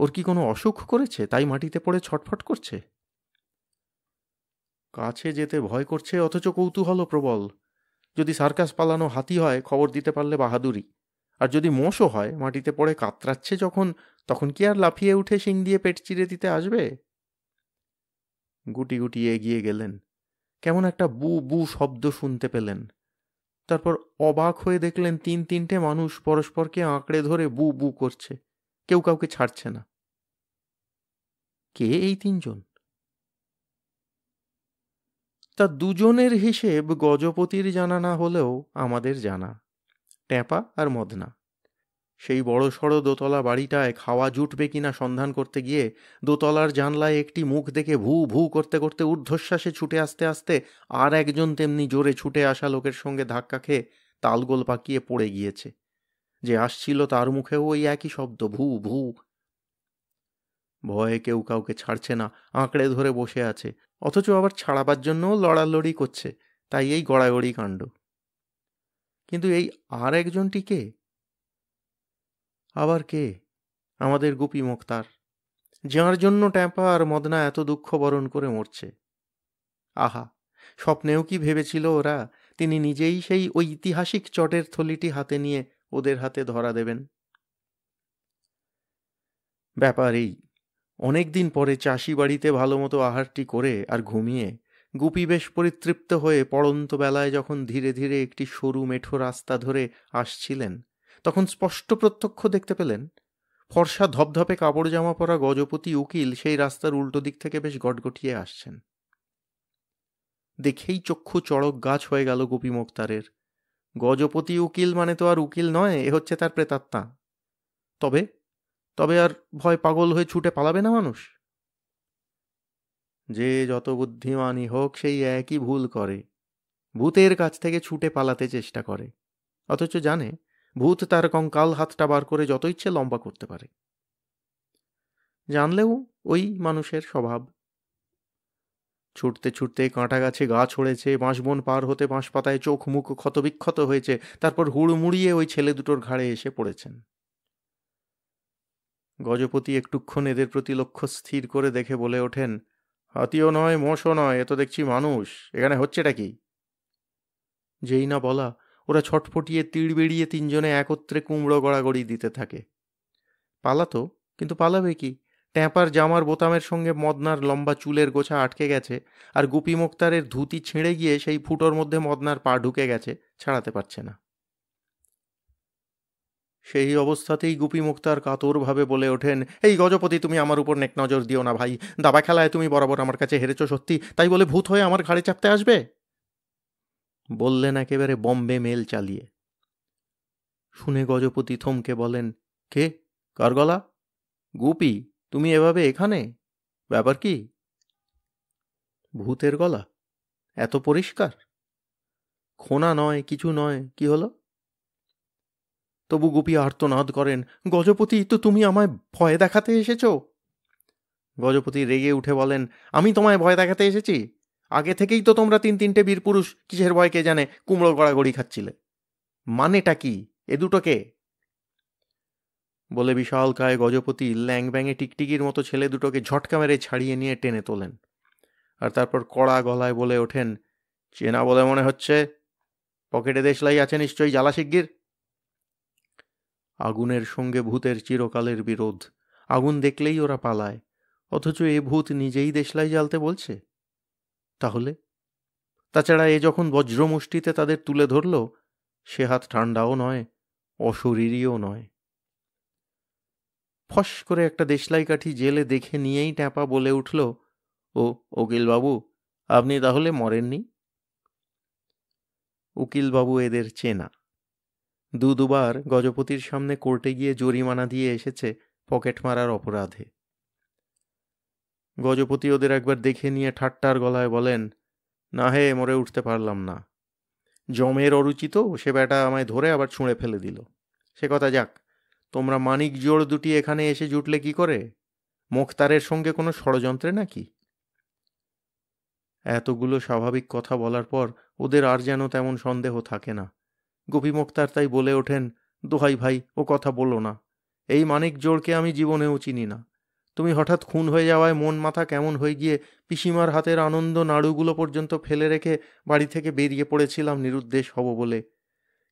ওর কি কোনো অসুখ করেছে তাই মাটিতে পড়ে ছটফট করছে? কাছে যেতে ভয় করছে অথচ কৌতূহল প্রবল। যদি সার্কাস পালানো হাতি হয় খবর দিতে পারলে বাহাদুরি, আর যদি মোষও হয় মাটিতে পড়ে কাতরাচ্ছে যখন, তখন কি আর লাফিয়ে উঠে শিং দিয়ে পেট চিরে দিতে আসবে? গুটি গুটি এগিয়ে গেলেন, কেমন একটা বু বু শব্দ শুনতে পেলেন। তারপর অবাক হয়ে দেখলেন 3-3টে মানুষ পরস্পরকে আঁকড়ে ধরে বু বু করছে, কেউ কাউকে ছাড়ছে না। কে এই 3জন? তা দুজনের হিসেব গজপতির জানা না হলেও আমাদের জানা, ট্যাপা আর মদনা। সেই বড় সড়ো দোতলা বাড়িটায় খাওয়া জুটবে কিনা সন্ধান করতে গিয়ে দোতলার জানলায় একটি মুখ দেখে ভু ভু করতে করতে ঊর্ধ্বশ্বাসে ছুটে আসতে আসতে আর একজন তেমনি জোরে ছুটে আসা লোকের সঙ্গে ধাক্কা খেয়ে তালগোল পাকিয়ে পড়ে গিয়েছে। যে আসছিল তার মুখেও ওই একই শব্দ, ভু ভু। ভয়ে কেউ কাউকে ছাড়ছে না, আঁকড়ে ধরে বসে আছে, অথচ আবার ছাড়াবার জন্যও লড়ালড়ি করছে, তাই এই গড়াগড়ি কাণ্ড। কিন্তু এই আর একজনটি কে? আবার কে? আমাদের গুপি মোক্তার, যাঁর জন্য ট্যাপা আর মদনা এত দুঃখ বরণ করে মরছে। আহা, স্বপ্নেও কি ভেবেছিল ওরা তিনি নিজেই সেই ঐতিহাসিক চটের থলিটি হাতে নিয়ে ওদের হাতে ধরা দেবেন? ব্যাপার এই, অনেকদিন পরে চাষি বাড়িতে ভালো মতো আহারটি করে আর ঘুমিয়ে গুপি বেশ পরিতৃপ্ত হয়ে পড়ন্ত বেলায় যখন ধীরে ধীরে একটি সরু মেঠো রাস্তা ধরে আসছিলেন, তখন স্পষ্ট প্রত্যক্ষ দেখতে পেলেন ফর্সা ধপধপে কাপড় জামা পরা গজপতি উকিল সেই রাস্তার উল্টো দিক থেকে বেশ গটগটিয়ে আসছেন। দেখেই চক্ষু চড়ক গাছ হয়ে গেল গুপি মোক্তারের। গজপতি উকিল মানে তো আর উকিল নয়, এ হচ্ছে তার প্রেতাত্মা। তবে তবে আর ভয় পাগল হয়ে ছুটে পালাবে না মানুষ? যে যত বুদ্ধিমানই হোক সেই একই ভুল করে, ভূতের কাছ থেকে ছুটে পালাতে চেষ্টা করে, অথচ জানে ভূত তার কঙ্কাল হাতটা বার করে যত ইচ্ছে লম্বা করতে পারে। জানলেও ওই মানুষের স্বভাব। ছুটতে ছুটতে কাঁটা গাছে গা ছড়েছে, বাঁশবন পার হতে বাঁশপাতায় চোখ মুখ ক্ষতবিক্ষত হয়েছে, তারপর হুড়মুড়িয়ে ওই ছেলে দুটোর ঘাড়ে এসে পড়েছেন। গজপতি একটুক্ষণ এদের প্রতি লক্ষ্য স্থির করে দেখে বলে ওঠেন, হাতিও নয়, মোষও নয়, এ তো দেখছি মানুষ। এখানে হচ্ছেটা কি? যেই না বলা, ওরা ছটফটিয়ে তীর বেরিয়ে তিনজনে একত্রে কুমড়ো গড়াগড়ি দিতে থাকে। পালাতো, কিন্তু পালাবে কি? ট্যাপার জামার বোতামের সঙ্গে মদনার লম্বা চুলের গোছা আটকে গেছে, আর গুপি মোক্তারের ধুতি ছিঁড়ে গিয়ে সেই ফুটোর মধ্যে মদনার পা ঢুকে গেছে, ছাড়াতে পারছে না। সেই অবস্থাতেই গুপি মুক্তার কাতরভাবে বলে ওঠেন, এই গজপতি, তুমি আমার উপর নেক নজর দিও না ভাই। দাবা খেলায় তুমি বরাবর আমার কাছে হেরেছ সত্যি, তাই বলে ভূত হয়ে আমার ঘাড়ে চাপতে আসবে? বললেন একেবারে বম্বে মেল চালিয়ে। শুনে গজপতি থমকে বলেন, কে? কার গলা? গুপি, তুমি এভাবে এখানে? ব্যাপার কি? ভূতের গলা? এত পরিষ্কার? খোনা নয়, কিছু নয়, কি হলো? তবু গুপি আর্তনাদ করেন, গজপতি, তো তুমি আমায় ভয় দেখাতে এসেছো? গজপতি রেগে উঠে বলেন, আমি তোমায় ভয় দেখাতে এসেছি? আগে থেকেই তো তোমরা তিনটে বীর পুরুষ কিসের ভয় কে জানে কুমড়ো গড়াগড়ি খাচ্ছিলে। মানেটা কি? এ দুটোকে? বলে বিশাল কায় গজপতি ল্যাং ব্যাঙে টিকটিকির মতো ছেলে দুটোকে ঝটকা মেরে ছাড়িয়ে নিয়ে টেনে তোলেন, আর তারপর কড়া গলায় বলে ওঠেন, চেনা বলে মনে হচ্ছে। পকেটে দেশলাই আছে নিশ্চয়ই, জ্বালা শিগগির। আগুনের সঙ্গে ভূতের চিরকালের বিরোধ। আগুন দেখলেই ওরা পালায়, অথচ এ ভূত নিজেই দেশলাই জ্বালতে বলছে। তাহলে? তাছাড়া এ যখন বজ্রমুষ্টিতে তাদের তুলে ধরল, সে হাত ঠান্ডাও নয়, অশরীরীও নয়। ফস করে একটা দেশলাই কাঠি জেলে দেখে নিয়েই ট্যাপা বলে উঠল, ও উকিলবাবু, আপনি তাহলে মরেননি? উকিলবাবু এদের চেনা, দুবার গজপতির সামনে কোর্টে গিয়ে জরিমানা দিয়ে এসেছে পকেট মারার অপরাধে। গজপতি ওদের একবার দেখে নিয়ে ঠাট্টার গলায় বলেন, না হে, মরে উঠতে পারলাম না। জমের অরুচি তো, সে বেটা আমায় ধরে আবার ছুঁড়ে ফেলে দিল। সে কথা যাক, তোমরা মানিক জোড় দুটি এখানে এসে জুটলে কি করে? মোক্তারের সঙ্গে কোনো ষড়যন্ত্রে নাকি? এতগুলো স্বাভাবিক কথা বলার পর ওদের আর যেন তেমন সন্দেহ থাকে না। গুপি মোক্তার তাই বলে ওঠেন, দোহাই ভাই, ও কথা বলো না। এই মানিক জোড়কে আমি জীবনেও চিনি না। তুমি হঠাৎ খুন হয়ে যাওয়ায় মন মাথা কেমন হয়ে গিয়ে পিসিমার হাতের আনন্দ নাড়ুগুলো পর্যন্ত ফেলে রেখে বাড়ি থেকে বেরিয়ে পড়েছিলাম নিরুদ্দেশ হব বলে।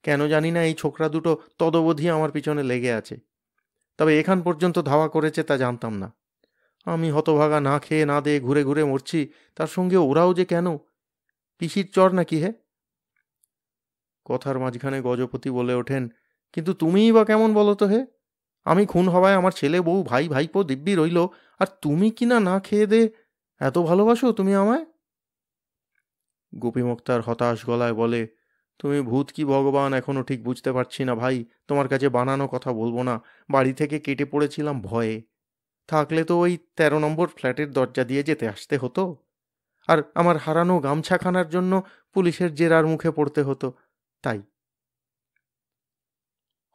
কেন জানি না এই ছোকরা দুটো তদবধি আমার পিছনে লেগে আছে। তবে এখান পর্যন্ত ধাওয়া করেছে তা জানতাম না। আমি হতভাগা না খেয়ে না দিয়ে ঘুরে ঘুরে মরছি, তার সঙ্গে ওরাও যে কেন? পিসির চর নাকি হে? কথার মাঝখানে গজপতি বলে ওঠেন, কিন্তু তুমিই বা কেমন বলো তো হে? আমি খুন হওয়ায় আমার ছেলে বউ ভাই ভাইপো দিব্যি রইল, আর তুমি কিনা না খেয়ে দে এত ভালোবাসো তুমি আমায়? গুপি মোক্তার হতাশ গলায় বলে, তুমি ভূত কি ভগবান এখনো ঠিক বুঝতে পারছি না ভাই। তোমার কাছে বানানো কথা বলবো না। বাড়ি থেকে কেটে পড়েছিলাম ভয়ে। থাকলে তো ওই 13 নম্বর ফ্ল্যাটের দরজা দিয়ে যেতে আসতে হতো, আর আমার হারানো গামছাখানার জন্য পুলিশের জেরার মুখে পড়তে হতো, তাই।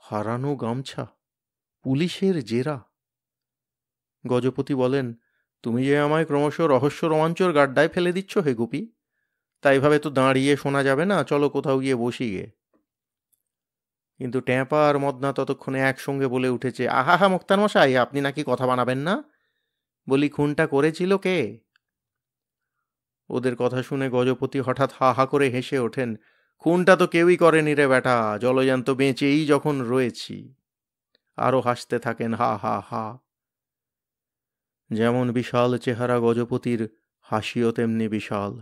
হারানো গামছা? পুলিশের জেরা? গজপতি বলেন, তুমি যে আমায় ক্রমশ রহস্য রোমাঞ্চর গাড্ডায় ফেলে দিচ্ছ হে গুপি। তাই ভাবে তো দাঁড়িয়ে শোনা যাবে না, চলো কোথাও গিয়ে বসি গে। কিন্তু ট্যাপা আর মদনা ততক্ষণে একসঙ্গে বলে উঠেছে, আহা মোক্তার মশাই, আপনি নাকি কথা বানাবেন না? বলি, খুনটা করেছিল কে? ওদের কথা শুনে গজপতি হঠাৎ হা হা করে হেসে ওঠেন। খুনটা তো কেউই করেনি রে বেটা, জলজান্ত বেঁচেই যখন রয়েছি। আরও হাসতে থাকেন, হা হা হা। যেমন বিশাল চেহারা গজপতির, হাসিও তেমনি বিশাল।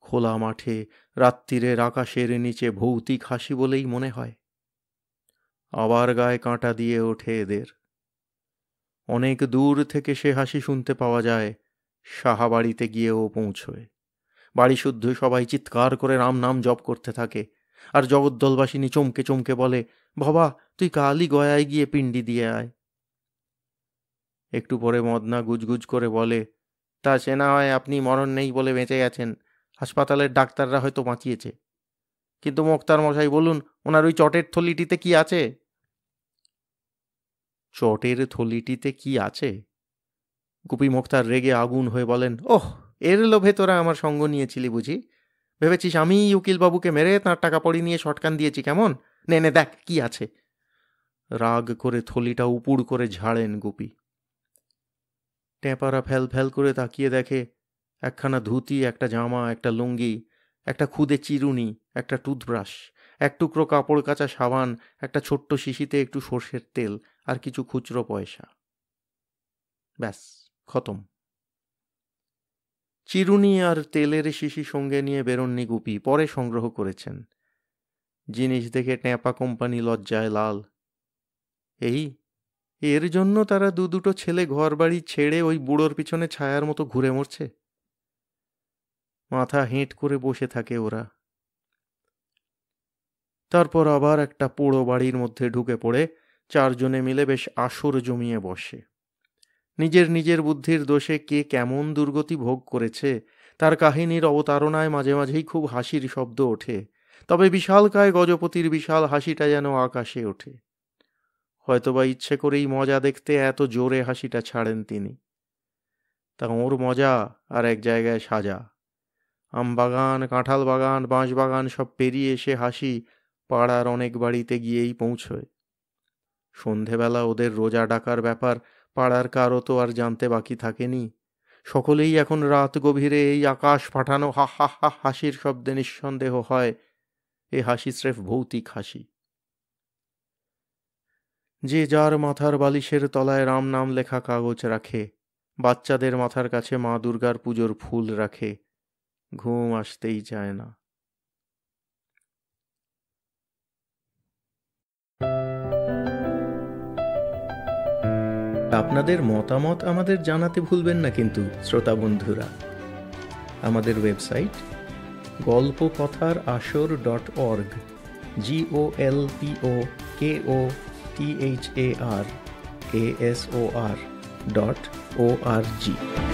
খোলা মাঠে রাত্রিরের আকাশের নিচে ভৌতিক হাসি বলেই মনে হয়। আবার গায়ে কাঁটা দিয়ে ওঠে এদের। অনেক দূর থেকে সে হাসি শুনতে পাওয়া যায়, সাহাবাড়িতে গিয়েও পৌঁছয়। বাড়ি শুদ্ধ সবাই চিৎকার করে রাম নাম জপ করতে থাকে, আর জগদ্দলবাসিনী চমকে চমকে বলে, বাবা তুই কালই গয়ায় গিয়ে পিণ্ডি দিয়ে আয়। একটু পরে মদনা গুজগুজ করে বলে, তা সে না হয় আপনি মরণ নেই বলে বেঁচে গেছেন, হাসপাতালের ডাক্তাররা হয়তো বাঁচিয়েছে, কিন্তু মোক্তার মশাই বলুন, ওনার ওই চটের থলিটিতে কি আছে? চটের থলিটিতে কি আছে? গুপি মোক্তার রেগে আগুন হয়ে বলেন, ওহ, এর লোভে তোরা আমার সঙ্গ নিয়েছিলি বুঝি? ভেবেছিস আমি উকিলবাবুকে মেরে তাঁর টাকা পড়ি নিয়ে শটকান দিয়েছি কেমন? নে নে দেখ কি আছে। রাগ করে থলিটা উপুড় করে ঝাড়েন গুপি। ট্যাপারা ফ্যাল ফ্যাল করে তাকিয়ে দেখে একখানা ধুতি, একটা জামা, একটা লুঙ্গি, একটা খুদে চিরুনি, একটা টুথব্রাশ, এক টুকরো কাপড় কাচা সাবান, একটা ছোট্ট শিশিতে একটু সর্ষের তেল, আর কিছু খুচরো পয়সা। ব্যাস, খতম। চিরুনি আর তেলের শিশি সঙ্গে নিয়ে বেরোননি গুপি, পরে সংগ্রহ করেছেন। জিনিস দেখে ট্যাপা কোম্পানি লজ্জায় লাল। এর জন্য তারা দুটো ছেলে ঘর বাড়ি ছেড়ে ওই বুড়োর পিছনে ছায়ার মতো ঘুরে মরছে। মাথা হেঁট করে বসে থাকে ওরা। তারপর আবার একটা পোড়ো বাড়ির মধ্যে ঢুকে পড়ে চারজনে মিলে বেশ আসর জমিয়ে বসে। নিজের নিজের বুদ্ধির দোষে কে কেমন দুর্গতি ভোগ করেছে তার কাহিনীর অবতারণায় মাঝে মাঝেই খুব হাসির শব্দ ওঠে, তবে বিশালকায় গজপতির বিশাল হাসিটা যেন আকাশে ওঠে। হয়তোবা ইচ্ছে করেই মজা দেখতে এত জোরে হাসিটা ছাড়েন তিনি। তা ওর মজা আর এক জায়গায় সাজা। আমবাগান, কাঁঠাল বাগান, বাঁশ বাগান সব পেরিয়ে এসে হাসি পাড়ার অনেক বাড়িতে গিয়েই পৌঁছয়। সন্ধেবেলা ওদের রোজা ডাকার ব্যাপার পাড়ার কারও তো আর জানতে বাকি থাকেনি। সকলেই এখন রাত গভীরে এই আকাশ ফাটানো হা হা হা হাসির শব্দে নিঃসন্দেহ হয় এ হাসি স্রেফ ভৌতিক হাসি। যে যার মাথার বালিশের তলায় রাম নাম লেখা কাগজ রাখে, বাচ্চাদের মাথার কাছে মা দুর্গার পুজোর ফুল রাখে, ঘুম আসতেই চায় না। আপনাদের মতামত আমাদের জানাতে ভুলবেন না কিন্তু শ্রোতা বন্ধুরা। আমাদের ওয়েবসাইট golpokothar.asor.org, GOLPOKOTHARASOR.org।